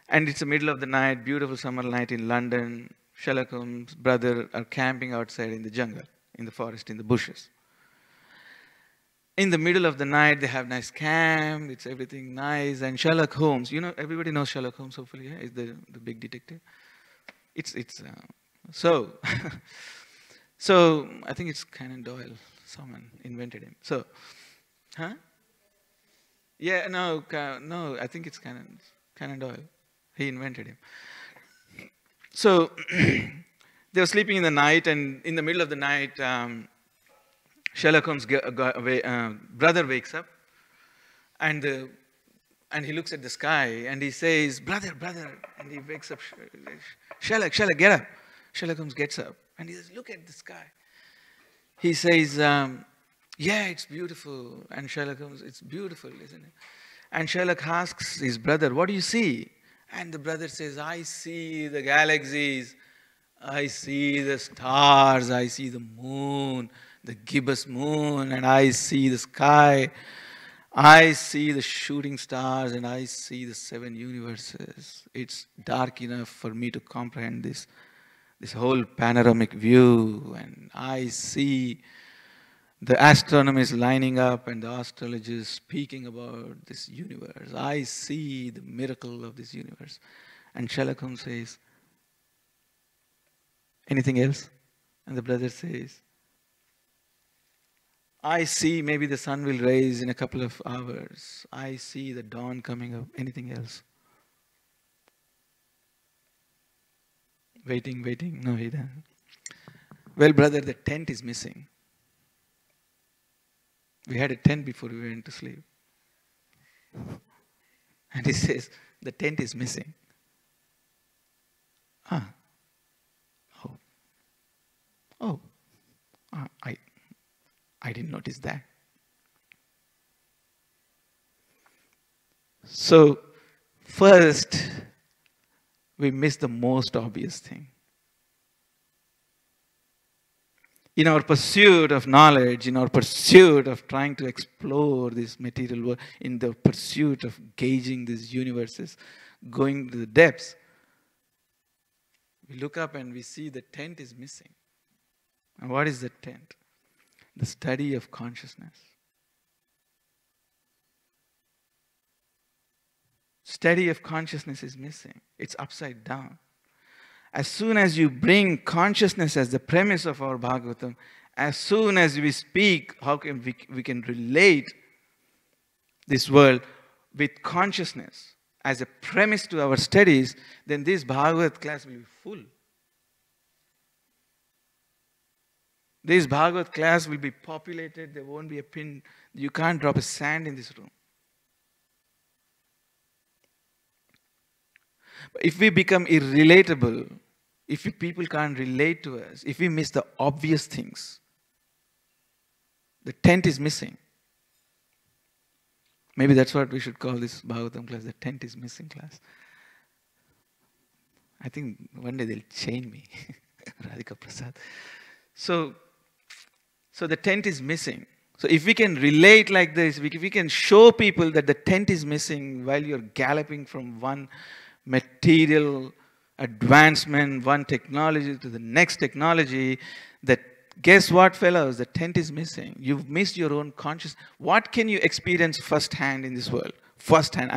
And it's the middle of the night, beautiful summer night in London. Sherlock Holmes' brother are camping outside in the jungle, in the forest, in the bushes. In the middle of the night, they have nice camp, it's everything nice. And Sherlock Holmes, everybody knows Sherlock Holmes, hopefully, yeah? Is the big detective. So I think it's Conan Doyle. Someone invented him. So, huh? Yeah, no, I think it's Conan Doyle. He invented him. So they were sleeping in the night, and in the middle of the night, Sherlock Holmes' brother wakes up, And and he looks at the sky and he says, brother, brother. And he wakes up, Sherlock, Sherlock, get up. Sherlock Holmes gets up and he says, look at the sky. He says, yeah, it's beautiful. And Sherlock Holmes, it's beautiful, isn't it? And Sherlock asks his brother, what do you see? And the brother says, I see the galaxies. I see the stars. I see the moon, the gibbous moon, and I see the sky. I see the shooting stars and I see the 7 universes. It's dark enough for me to comprehend this whole panoramic view. And I see the astronomers lining up and the astrologers speaking about this universe. I see the miracle of this universe. And Sherlock Holmes says, anything else? And the brother says, I see maybe the sun will rise in a couple of hours. I see the dawn coming up. Anything else? Waiting, waiting. No, he doesn't. Well, brother, the tent is missing. We had a tent before we went to sleep. And he says, the tent is missing. Ah. Oh. Oh. I didn't notice that. So, first, we miss the most obvious thing. In our pursuit of knowledge, in our pursuit of trying to explore this material world, in the pursuit of gauging these universes, going to the depths, we look up and we see the tent is missing. And what is the tent? The study of consciousness. Study of consciousness is missing. It's upside down. As soon as you bring consciousness as the premise of our Bhagavatam, as soon as we speak, how can we can relate this world with consciousness as a premise to our studies, then this Bhagavad class will be full. This Bhagavad class will be populated. There won't be a pin. You can't drop a sand in this room. But if we become irrelatable, if people can't relate to us, if we miss the obvious things, the tent is missing. Maybe that's what we should call this Bhagavatam class, the tent is missing class. I think one day they'll chain me. Radhika Prasad. So the tent is missing. So if we can relate like this, if we can show people that the tent is missing while you're galloping from one material advancement, one technology to the next technology, that guess what, fellows? The tent is missing. You've missed your own consciousness. What can you experience firsthand in this world? Firsthand.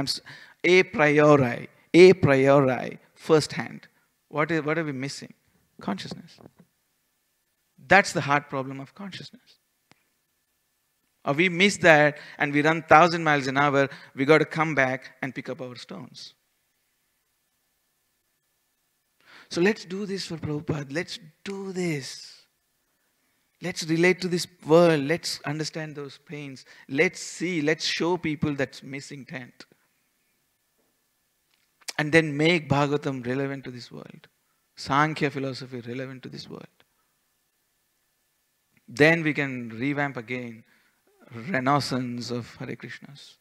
A priori, firsthand. What are we missing? Consciousness. That's the hard problem of consciousness. Or we miss that and we run 1,000 miles an hour, we got to come back and pick up our stones. So let's do this for Prabhupada. Let's do this. Let's relate to this world. Let's understand those pains. Let's see, let's show people that's missing tent. And then make Bhagavatam relevant to this world. Sankhya philosophy relevant to this world. Then we can revamp again renaissance of Hare Krishnas.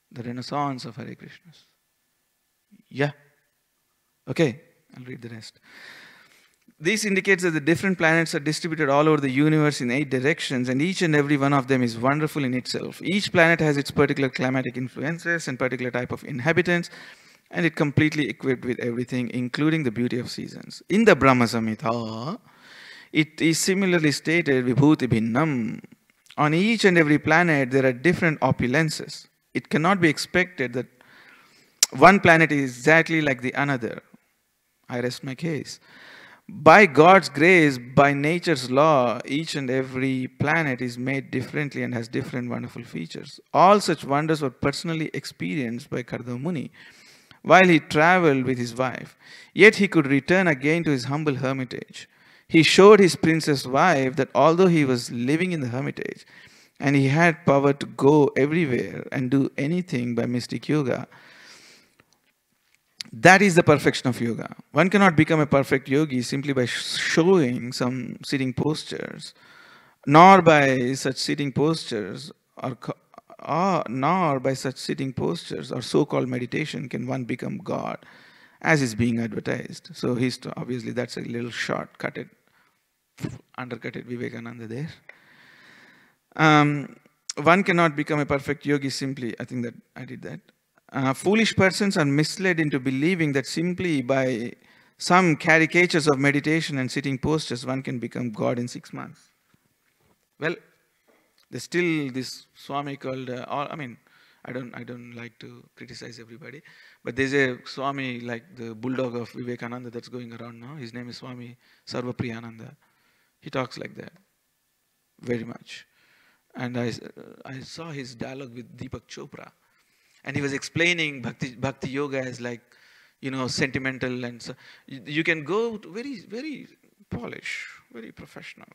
The renaissance of Hare Krishnas. Yeah. Okay, I'll read the rest. This indicates that the different planets are distributed all over the universe in 8 directions, and each and every one of them is wonderful in itself. Each planet has its particular climatic influences and particular type of inhabitants, and it completely equipped with everything, including the beauty of seasons. In the Brahma Samhita, it is similarly stated, Vibhuti Bhinnam. On each and every planet, there are different opulences. It cannot be expected that one planet is exactly like the another. I rest my case. By God's grace, by nature's law, each and every planet is made differently and has different wonderful features. All such wonders were personally experienced by Kardama Muni while he traveled with his wife. Yet he could return again to his humble hermitage. He showed his princess wife that although he was living in the hermitage, and he had power to go everywhere and do anything by mystic yoga. That is the perfection of yoga. One cannot become a perfect yogi simply by showing some sitting postures, nor by such sitting postures nor by such sitting postures or so-called meditation can one become God, as is being advertised. So obviously that's a little short, undercutted Vivekananda there. One cannot become a perfect yogi simply. I think that I did that. Foolish persons are misled into believing that simply by some caricatures of meditation and sitting postures, one can become God in 6 months. Well, there's still this Swami called, I don't like to criticize everybody, but there's a Swami like the bulldog of Vivekananda that's going around now. His name is Swami Sarvapriyananda. He talks like that, very much. And I saw his dialogue with Deepak Chopra. And he was explaining Bhakti Yoga as like, sentimental. And so you can go to very, very polished, very professional.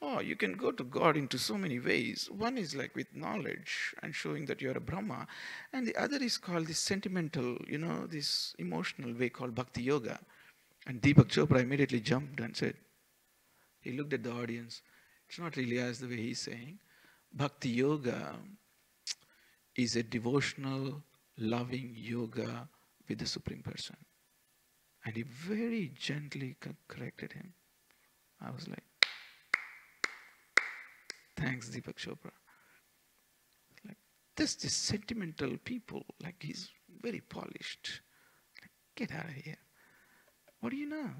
Oh, you can go to God into so many ways. One is like with knowledge and showing that you're a Brahma. And the other is called this sentimental, this emotional way called Bhakti Yoga. And Deepak Chopra immediately jumped and said, he looked at the audience. It's not really as the way he's saying. Bhakti Yoga is a devotional, loving yoga with the Supreme Person. And he very gently corrected him. I was like, thanks, Deepak Chopra. Like, this sentimental people, like he's very polished. Like, get out of here. What do you know?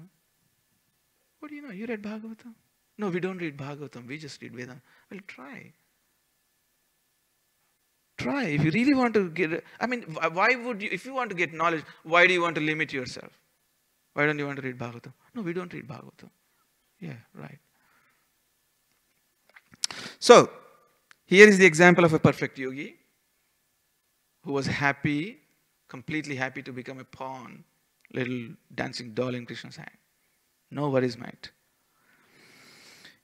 What do you know? You read Bhagavatam? No, we don't read Bhagavatam. We just read Vedanta. Well, try. Try. If you really want to get, why would you, if you want to get knowledge, why do you want to limit yourself? Why don't you want to read Bhagavatam? No, we don't read Bhagavatam. Yeah, right. So, here is the example of a perfect yogi who was happy, completely happy to become a pawn, little dancing doll in Krishna's hand. No worries, mate.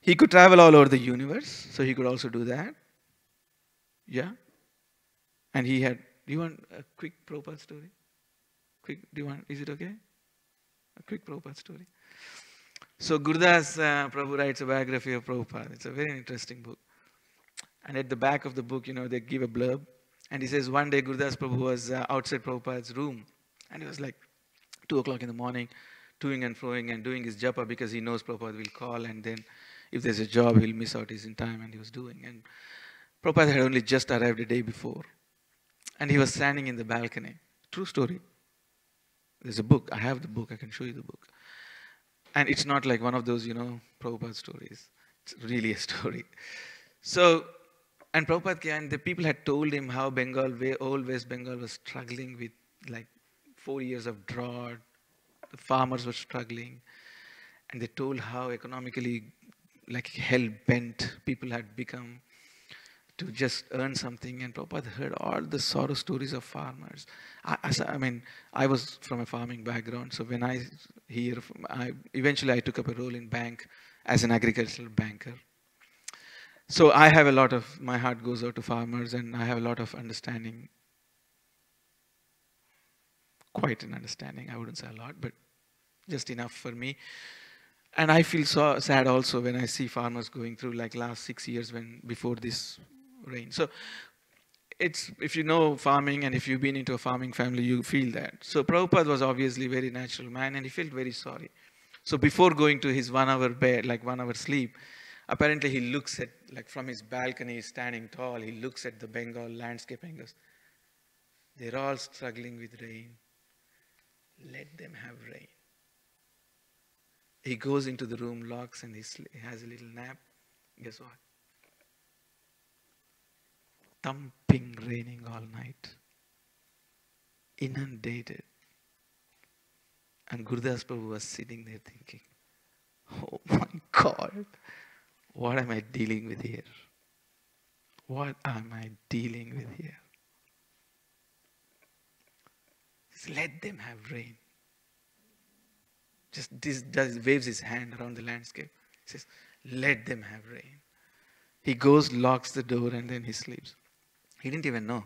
He could travel all over the universe, so he could also do that. Yeah. And he had, do you want a quick Prabhupada story? Is it okay? A quick Prabhupada story. So Gurdas Prabhu writes a biography of Prabhupada. It's a very interesting book. And at the back of the book, they give a blurb. And he says, one day Gurdas Prabhu was outside Prabhupada's room. And it was like 2 o'clock in the morning, toing and froing and doing his japa because he knows Prabhupada will call. And then if there's a job, he'll miss out his time. And he was doing. And Prabhupada had only just arrived a day before. And he was standing in the balcony. True story. There's a book. I have the book. I can show you the book. And it's not like one of those, Prabhupada stories. It's really a story. So, and Prabhupada and the people had told him how old West Bengal was struggling with like 4 years of drought. The farmers were struggling. And they told how economically like hell-bent people had become to just earn something. And Prabhupada heard all the sorrow stories of farmers. I was from a farming background, so when I hear, eventually I took up a role in bank as an agricultural banker. So I have my heart goes out to farmers, and I have a lot of understanding, quite an understanding, I wouldn't say a lot, but just enough for me. And I feel so sad also when I see farmers going through like last 6 years before this rain. So if you know farming and if you've been into a farming family, you feel that. So Prabhupada was obviously a very natural man and he felt very sorry. So before going to his 1 hour bed, like 1 hour sleep, apparently he looks at, like from his balcony, he's standing tall, he looks at the Bengal landscape and goes, they're all struggling with rain. Let them have rain. He goes into the room, locks, and he has a little nap. Guess what? Thumping raining all night. Inundated. And Gurudas Prabhu was sitting there thinking, oh my God, what am I dealing with here? What am I dealing with here? Just let them have rain. Just waves his hand around the landscape. He says, let them have rain. He goes, locks the door, and then he sleeps. He didn't even know.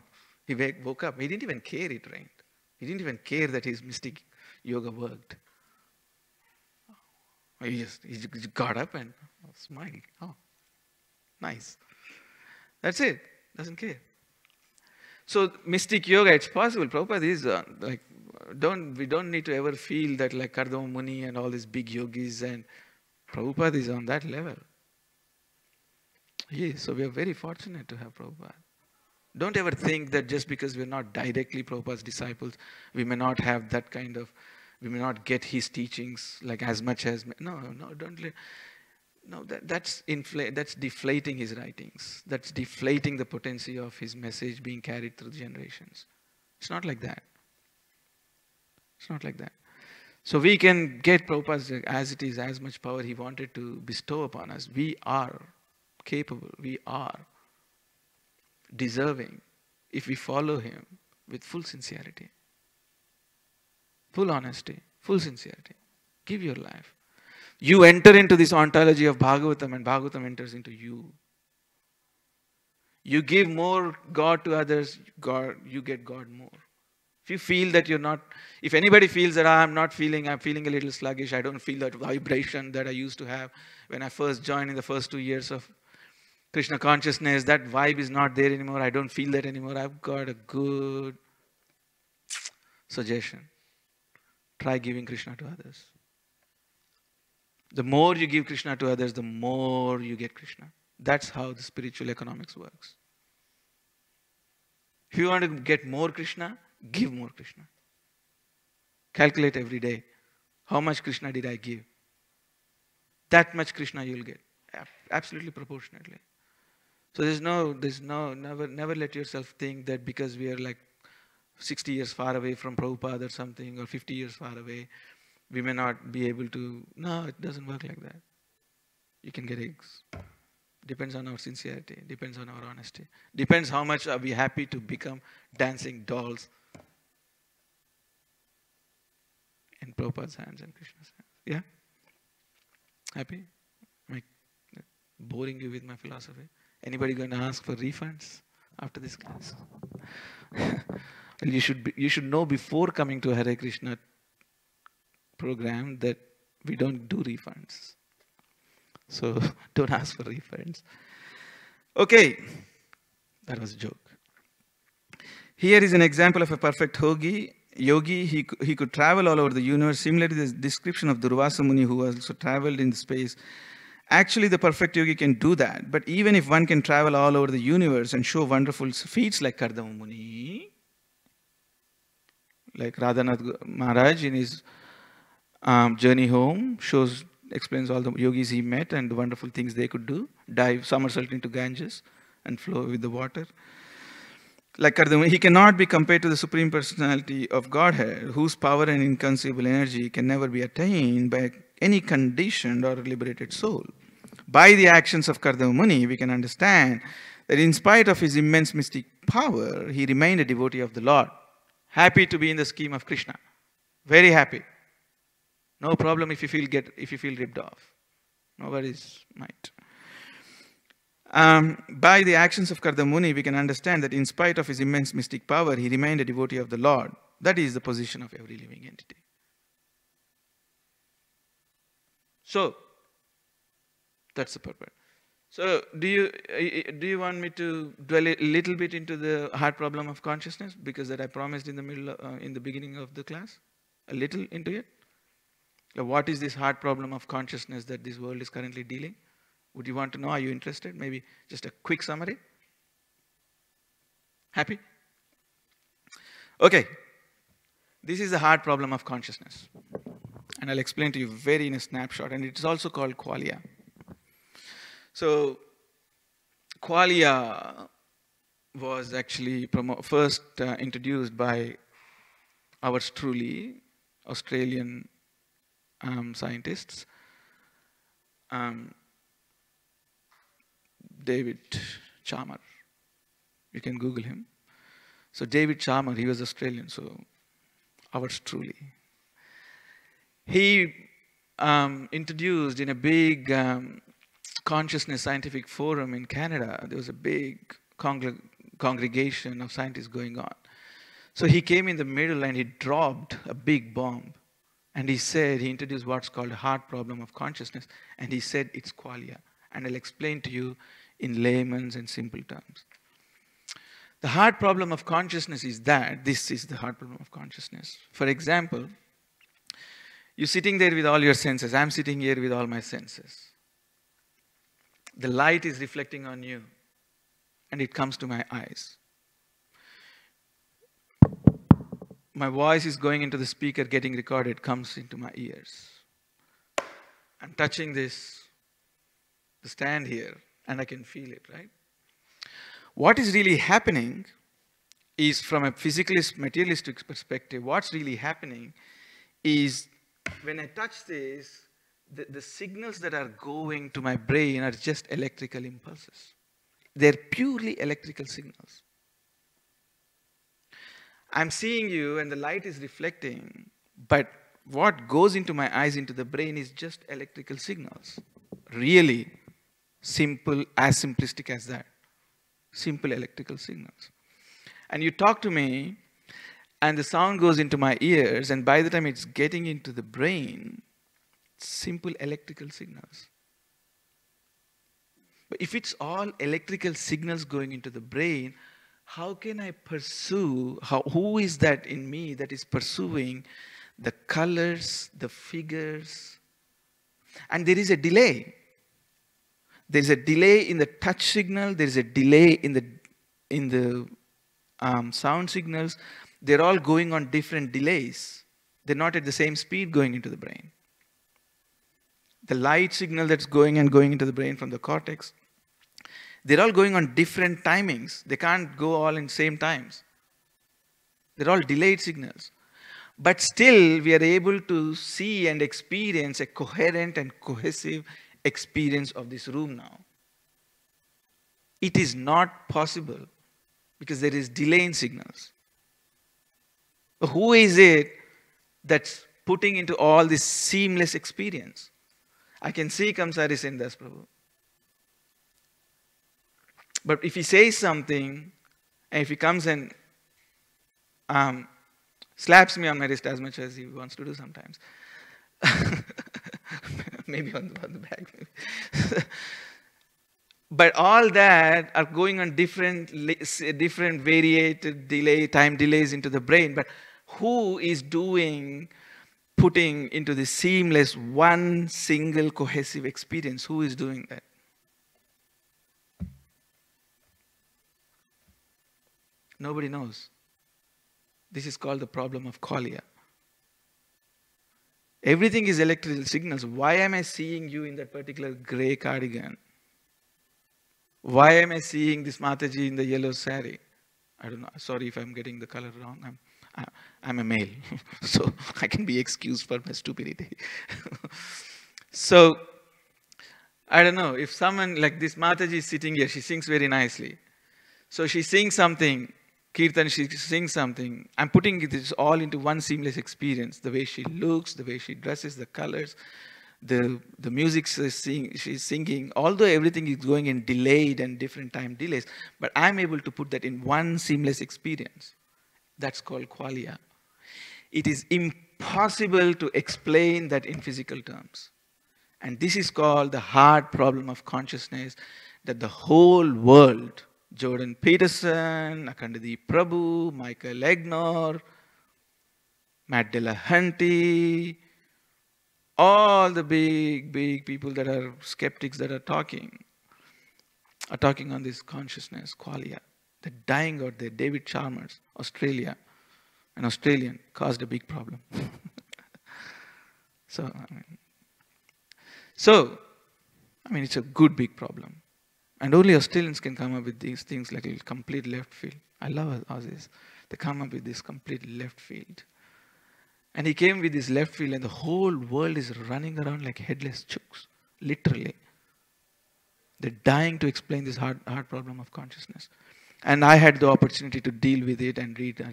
He woke up. He didn't even care it rained. He didn't even care that his mystic yoga worked. He got up and smiled. Oh, nice. That's it. Doesn't care. So mystic yoga, it's possible. Prabhupada is we don't need to ever feel that like Kardama Muni and all these big yogis, and Prabhupada is on that level. Yes, so we are very fortunate to have Prabhupada. Don't ever think that just because we're not directly Prabhupada's disciples, we may not have that kind of, we may not get his teachings like as much as, that's deflating his writings. That's deflating the potency of his message being carried through the generations. It's not like that. It's not like that. So we can get Prabhupada as it is, as much power he wanted to bestow upon us. We are capable. We are deserving if we follow him with full sincerity, full honesty, full sincerity. Give your life. You enter into this ontology of Bhagavatam and Bhagavatam enters into you. You give more God to others, you get God more. If you feel that you're not, if anybody feels that I'm feeling a little sluggish, I don't feel that vibration that I used to have when I first joined in the first 2 years of Krishna consciousness, that vibe is not there anymore, I don't feel that anymore, I've got a good suggestion. Try giving Krishna to others. The more you give Krishna to others, the more you get Krishna. That's how the spiritual economics works. If you want to get more Krishna, give more Krishna. Calculate every day. How much Krishna did I give? That much Krishna you'll get. Absolutely proportionately. So never let yourself think that because we are like 60 years far away from Prabhupada or something, or 50 years far away, we may not be able to. No, it doesn't work like that. You can get eggs. Depends on our sincerity. Depends on our honesty. Depends how much are we happy to become dancing dolls in Prabhupada's hands and Krishna's hands. Yeah? Happy? Am I boring you with my philosophy? Anybody going to ask for refunds after this class? Well, you should know before coming to a Hare Krishna program that we don't do refunds. So don't ask for refunds. Okay, that was a joke. Here is an example of a perfect yogi. He could travel all over the universe, similar to the description of Durvasa Muni, who also traveled in space. Actually, the perfect yogi can do that. But even if one can travel all over the universe and show wonderful feats like Kardama Muni, like Radhanath Maharaj in his journey home, explains all the yogis he met and the wonderful things they could do, dive somersault into Ganges and flow with the water. Like Kardama, he cannot be compared to the Supreme Personality of Godhead, whose power and inconceivable energy can never be attained by any conditioned or liberated soul. By the actions of Kardama Muni, we can understand that in spite of his immense mystic power, he remained a devotee of the Lord. Happy to be in the scheme of Krishna. Very happy. No problem if you feel ripped off. No worries, might. By the actions of Kardama Muni, we can understand that in spite of his immense mystic power, he remained a devotee of the Lord. That is the position of every living entity. So, that's the purpose. So, do you want me to dwell a little bit into the hard problem of consciousness, because that I promised in the beginning of the class, a little into it? What is this hard problem of consciousness that this world is currently dealing? Would you want to know? Are you interested? Maybe just a quick summary. Happy? Okay. This is the hard problem of consciousness. And I'll explain to you very in a snapshot. And it is also called qualia. So, qualia was actually first introduced by ours truly, Australian scientists. David Chalmers. You can Google him. So David Chalmers, he was Australian, so ours truly. He introduced in a big consciousness scientific forum in Canada. There was a big congregation of scientists going on. So he came in the middle and he dropped a big bomb. And he introduced what's called a hard problem of consciousness. And he said it's qualia. And I'll explain to you in layman's and simple terms. The hard problem of consciousness is that, this is the hard problem of consciousness. For example, you're sitting there with all your senses. I'm sitting here with all my senses. The light is reflecting on you, and it comes to my eyes. My voice is going into the speaker, getting recorded, comes into my ears. I'm touching the stand here, and I can feel it, right? What is really happening is, from a physicalist, materialistic perspective, what's really happening is when I touch this, the signals that are going to my brain are just electrical impulses. They're purely electrical signals. I'm seeing you and the light is reflecting, but what goes into my eyes, into the brain, is just electrical signals. Really simple, as simplistic as that. Simple electrical signals. And you talk to me, and the sound goes into my ears, and by the time it's getting into the brain, simple electrical signals. But if it's all electrical signals going into the brain, how can I pursue, who is that in me that is pursuing the colors, the figures? And there is a delay. There is a delay in the touch signal, there is a delay in the sound signals. They're all going on different delays. They're not at the same speed going into the brain. The light signal that's going into the brain from the cortex, they're all going on different timings. They can't go all in same times. They're all delayed signals. But still, we are able to see and experience a coherent and cohesive experience of this room now. It is not possible because there is delay in signals. Who is it that's putting into all this seamless experience? I can see Kamsari Sendas Prabhu. But if he says something, and if he comes and slaps me on my wrist as much as he wants to do sometimes, maybe on the back, maybe. But all that are going on different variated time delays into the brain. But who is putting into the seamless one single cohesive experience? Who is doing that? Nobody knows. This is called the problem of qualia. Everything is electrical signals. Why am I seeing you in that particular gray cardigan? Why am I seeing this Mataji in the yellow sari? I don't know. Sorry if I'm getting the color wrong. I'm a male, so I can be excused for my stupidity. So, I don't know. If someone like this Mataji is sitting here, she sings very nicely. So she sings something, Kirtan, she sings something. I'm putting this all into one seamless experience. The way she looks, the way she dresses, the colors, the music she's singing, although everything is going in delayed and different time delays, but I'm able to put that in one seamless experience. That's called qualia. It is impossible to explain that in physical terms. And this is called the hard problem of consciousness, that the whole world, Jordan Peterson, Akhandadeep Prabhu, Michael Egnor, Matt Dillahunty, all the big people that are skeptics that are talking on this consciousness, qualia. They're dying out there. David Chalmers, Australia, an Australian, caused a big problem. So, it's a good big problem. And only Australians can come up with these things like a complete left field. I love Aussies. They come up with this complete left field. And he came with this left field, and the whole world is running around like headless chooks, literally. They're dying to explain this hard problem of consciousness. And I had the opportunity to deal with it and read,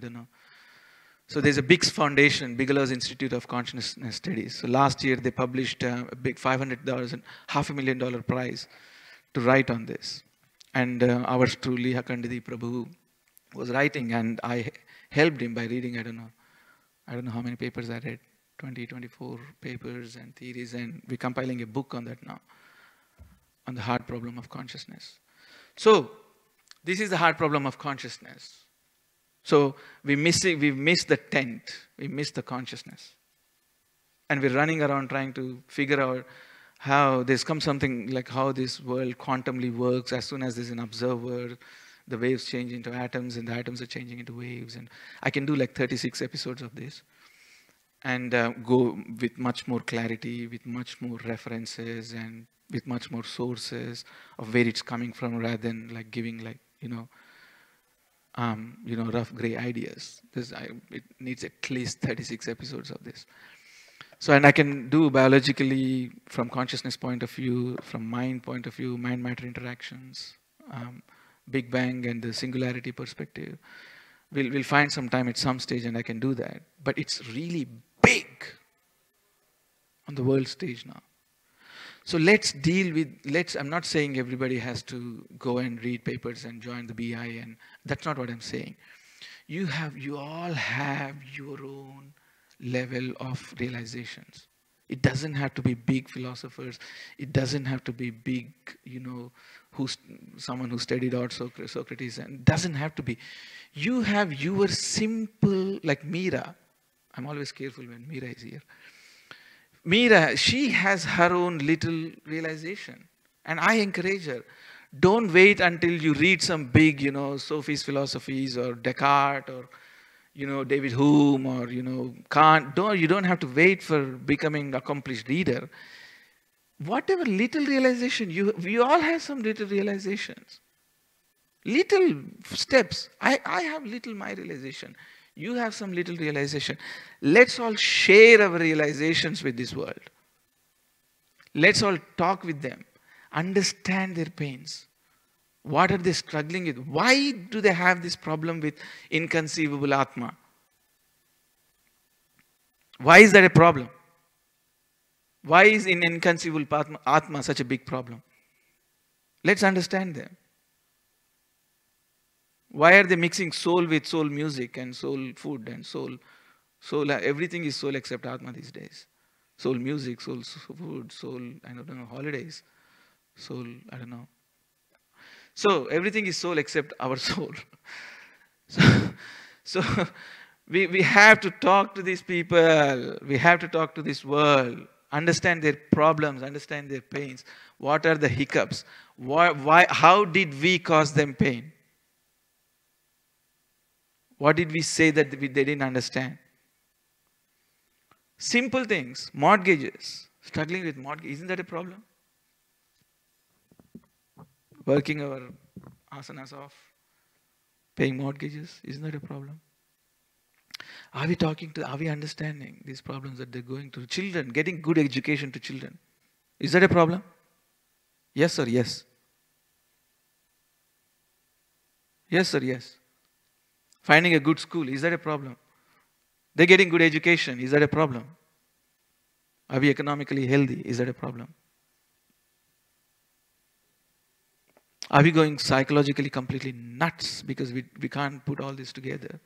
So there's a big foundation, Bigelow's Institute of Consciousness Studies. So last year they published a big $500 and $500,000 prize to write on this. And ours truly, Radhika Prabhu, was writing, and I helped him by reading, I don't know how many papers I read, 20, 24 papers and theories, and we're compiling a book on that now, on the hard problem of consciousness. So this is the hard problem of consciousness. So we've missed the tent, we missed the consciousness. And we're running around trying to figure out how there's come something like how this world quantumly works. As soon as there's an observer, the waves change into atoms, and the atoms are changing into waves. And I can do like 36 episodes of this and go with much more clarity, with much more references, and with much more sources of where it's coming from, rather than like giving like, rough gray ideas. It needs at least 36 episodes of this. So, and I can do biologically from consciousness point of view, from mind point of view, mind-matter interactions, Big Bang and the singularity perspective. We'll find some time at some stage and I can do that. But it's really big on the world stage now. So let's deal with, I'm not saying everybody has to go and read papers and join the BI, and that's not what I'm saying. You all have your own level of realizations. It doesn't have to be big philosophers. It doesn't have to be big, someone who studied out Socrates, and it doesn't have to be. You have your simple, like Meera. I'm always careful when Meera is here. Meera, she has her own little realization. And I encourage her. Don't wait until you read some big, Sophie's philosophies or Descartes or, David Hume or, Kant. You don't have to wait for becoming an accomplished reader. Whatever little realization, we all have some little realizations. Little steps. I have little my realization. You have some little realization. Let's all share our realizations with this world. Let's all talk with them. Understand their pains. What are they struggling with? Why do they have this problem with inconceivable Atma? Why is that a problem? Why is in inconceivable Atma such a big problem? Let's understand them. Why are they mixing soul with soul music and soul food and soul, everything is soul except Atma these days. Soul music, soul food, soul, I don't know, holidays, soul, I don't know. So everything is soul except our soul. So we have to talk to these people. We have to talk to this world. Understand their problems, understand their pains. What are the hiccups? How did we cause them pain? What did we say that they didn't understand? Simple things, mortgages, struggling with mortgage, isn't that a problem? Working our asanas off, paying mortgages, isn't that a problem? Are we understanding these problems that they're going through? Children, getting good education to children, is that a problem? Yes or yes? Yes or yes? Finding a good school, is that a problem? They're getting good education, is that a problem? Are we economically healthy, is that a problem? Are we going psychologically completely nuts because we can't put all this together?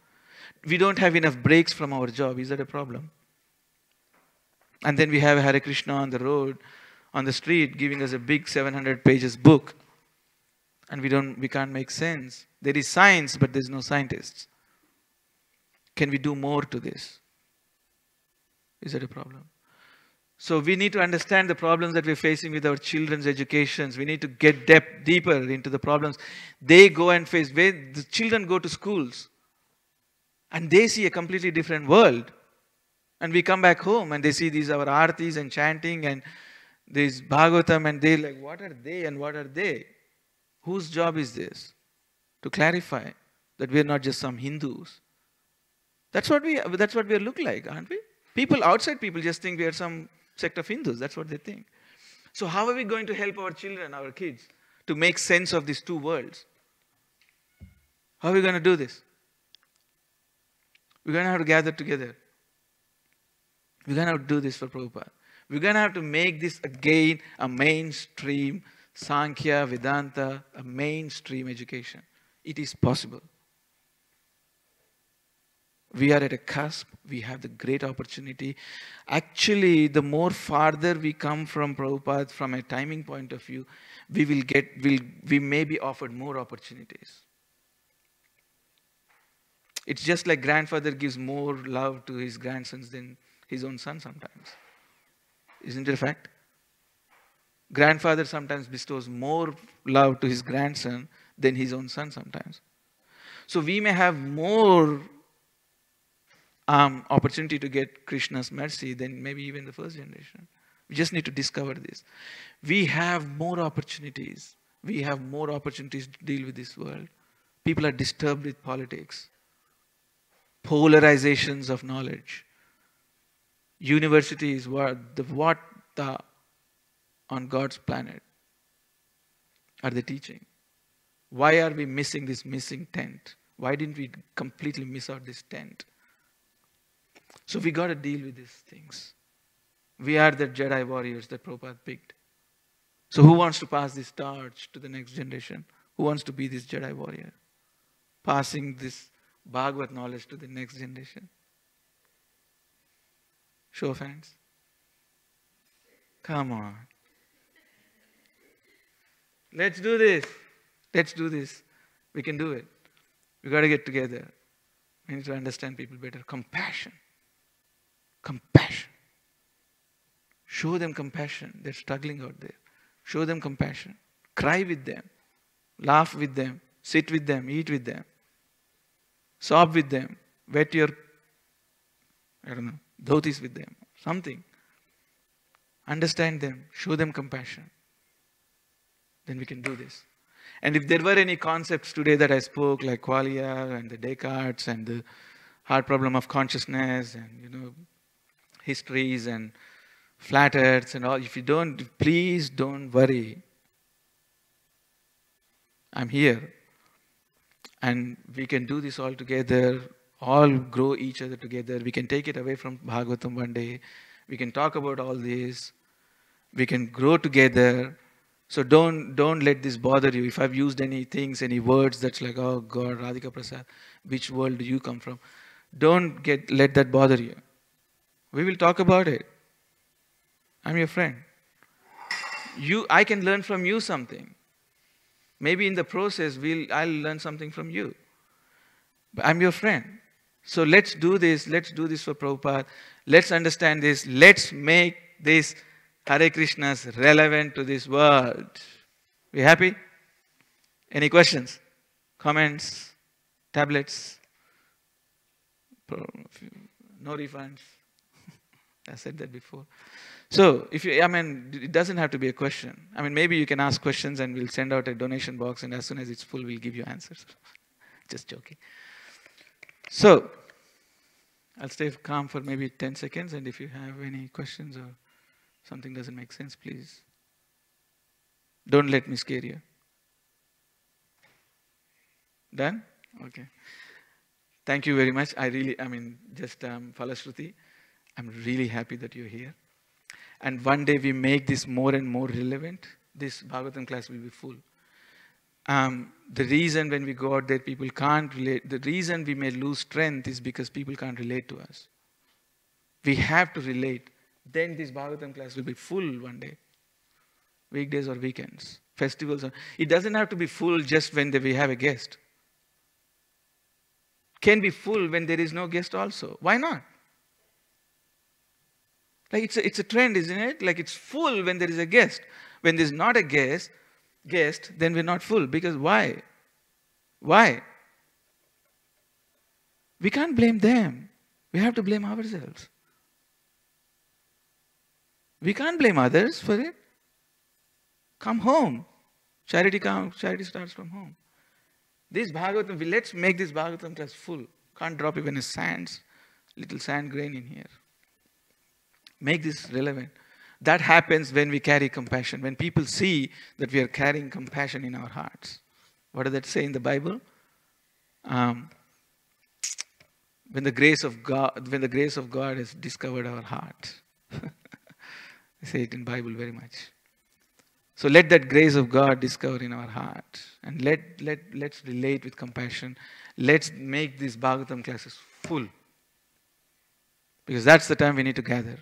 We don't have enough breaks from our job, is that a problem? And then we have Hare Krishna on the road, on the street, giving us a big 700 pages book. And we can't make sense. There is science, but there's no scientists. Can we do more to this? Is that a problem? So we need to understand the problems that we're facing with our children's educations. We need to get deeper into the problems they go and face. Where the children go to schools and they see a completely different world. And we come back home and they see these our aartis and chanting and this Bhagavatam, and they're like, what are they and what are they? Whose job is this? To clarify that we're not just some Hindus. That's what we look like, aren't we? Outside people just think we are some sect of Hindus. That's what they think. So how are we going to help our children, our kids, to make sense of these two worlds? How are we going to do this? We're going to have to gather together. We're going to have to do this for Prabhupada. We're going to have to make this again a mainstream Sankhya, Vedanta, a mainstream education. It is possible. We are at a cusp. We have the great opportunity. Actually, the more farther we come from Prabhupada, from a timing point of view, we may be offered more opportunities. It's just like grandfather gives more love to his grandsons than his own son sometimes. Isn't it a fact? Grandfather sometimes bestows more love to his grandson than his own son sometimes. So we may have more opportunity to get Krishna's mercy than maybe even the first generation. We just need to discover this. We have more opportunities. We have more opportunities to deal with this world. People are disturbed with politics, polarizations of knowledge. Universities what on God's planet are they teaching? Why are we missing this missing tent? Why didn't we completely miss out this tent? So we got to deal with these things. We are the Jedi warriors that Prabhupada picked. So who wants to pass this torch to the next generation? Who wants to be this Jedi warrior? Passing this Bhagavad knowledge to the next generation. Show of hands. Come on. Let's do this. Let's do this. We can do it. We got to get together. We need to understand people better. Compassion. Compassion. Show them compassion. They're struggling out there. Show them compassion. Cry with them. Laugh with them. Sit with them. Eat with them. Sob with them. Wet your, dhotis with them. Something. Understand them. Show them compassion. Then we can do this. And if there were any concepts today that I spoke, like qualia and the Descartes and the hard problem of consciousness and, histories and flat earths and all, if you don't, please don't worry. I'm here. And we can do this all together, all grow each other together. We can take it away from Bhagavatam one day. We can talk about all this. We can grow together. So don't let this bother you. If I've used any things, any words that's like, oh God, Radhika Prasad, which world do you come from? Don't let that bother you. We will talk about it. I'm your friend. I can learn from you something. Maybe in the process, I'll learn something from you. But I'm your friend. So let's do this. Let's do this for Prabhupada. Let's understand this. Let's make this Hare Krishnas relevant to this world. We happy? Any questions? Comments? Tablets? No refunds? I said that before. So, it doesn't have to be a question. Maybe you can ask questions and we'll send out a donation box, and as soon as it's full, we'll give you answers. Just joking. So, I'll stay calm for maybe 10 seconds, and if you have any questions or something doesn't make sense, please don't let me scare you. Done? Okay. Thank you very much. Falashruti, I'm really happy that you're here. And one day we make this more and more relevant. This Bhagavatam class will be full. The reason when we go out there, people can't relate. The reason we may lose strength is because people can't relate to us. We have to relate. Then this Bhagavatam class will be full one day. Weekdays or weekends. Festivals. It doesn't have to be full just when we have a guest. Can be full when there is no guest also. Why not? Like it's a trend, isn't it? Like it's full when there is a guest. When there's not a guest, then we're not full. Because why? Why? We can't blame them. We have to blame ourselves. We can't blame others for it. Come home. Charity starts from home. This Bhagavatam, let's make this Bhagavatam class full. Can't drop even a little sand grain in here. Make this relevant. That happens when we carry compassion. When people see that we are carrying compassion in our hearts. What does that say in the Bible? when the grace of God has discovered our heart. I say it in Bible very much. So let that grace of God discover in our heart. And let's relate with compassion. Let's make these Bhagavatam classes full. Because that's the time we need to gather.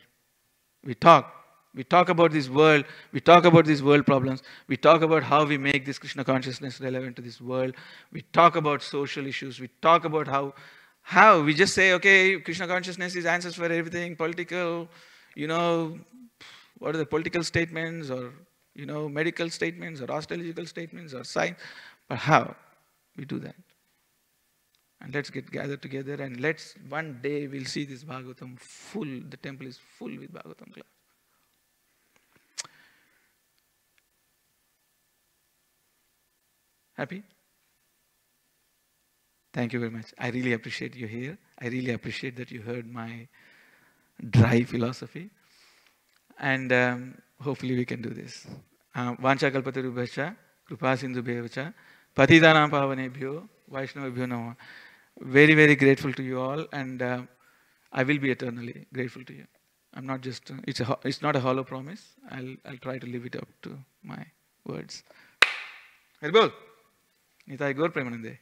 We talk. We talk about this world. We talk about these world problems. We talk about how we make this Krishna consciousness relevant to this world. We talk about social issues. We talk about how we just say, okay, Krishna consciousness is answers for everything, political, what are the political statements or, medical statements or astrological statements or science. But how we do that? And let's get gathered together and one day we'll see this Bhagavatam full. The temple is full with Bhagavatam class. Happy? Thank you very much. I really appreciate you here. I really appreciate that you heard my dry philosophy. And hopefully we can do this. Vancha kalpatarubhascha, krupa sindhubhyevacha, patidanam pavanebhyo, vaishnavabhyo namah. Very, very grateful to you all, and I will be eternally grateful to you. I'm not just, it's not a hollow promise. I'll try to live it up to my words. Haribol. Nitai Gaur Premanande.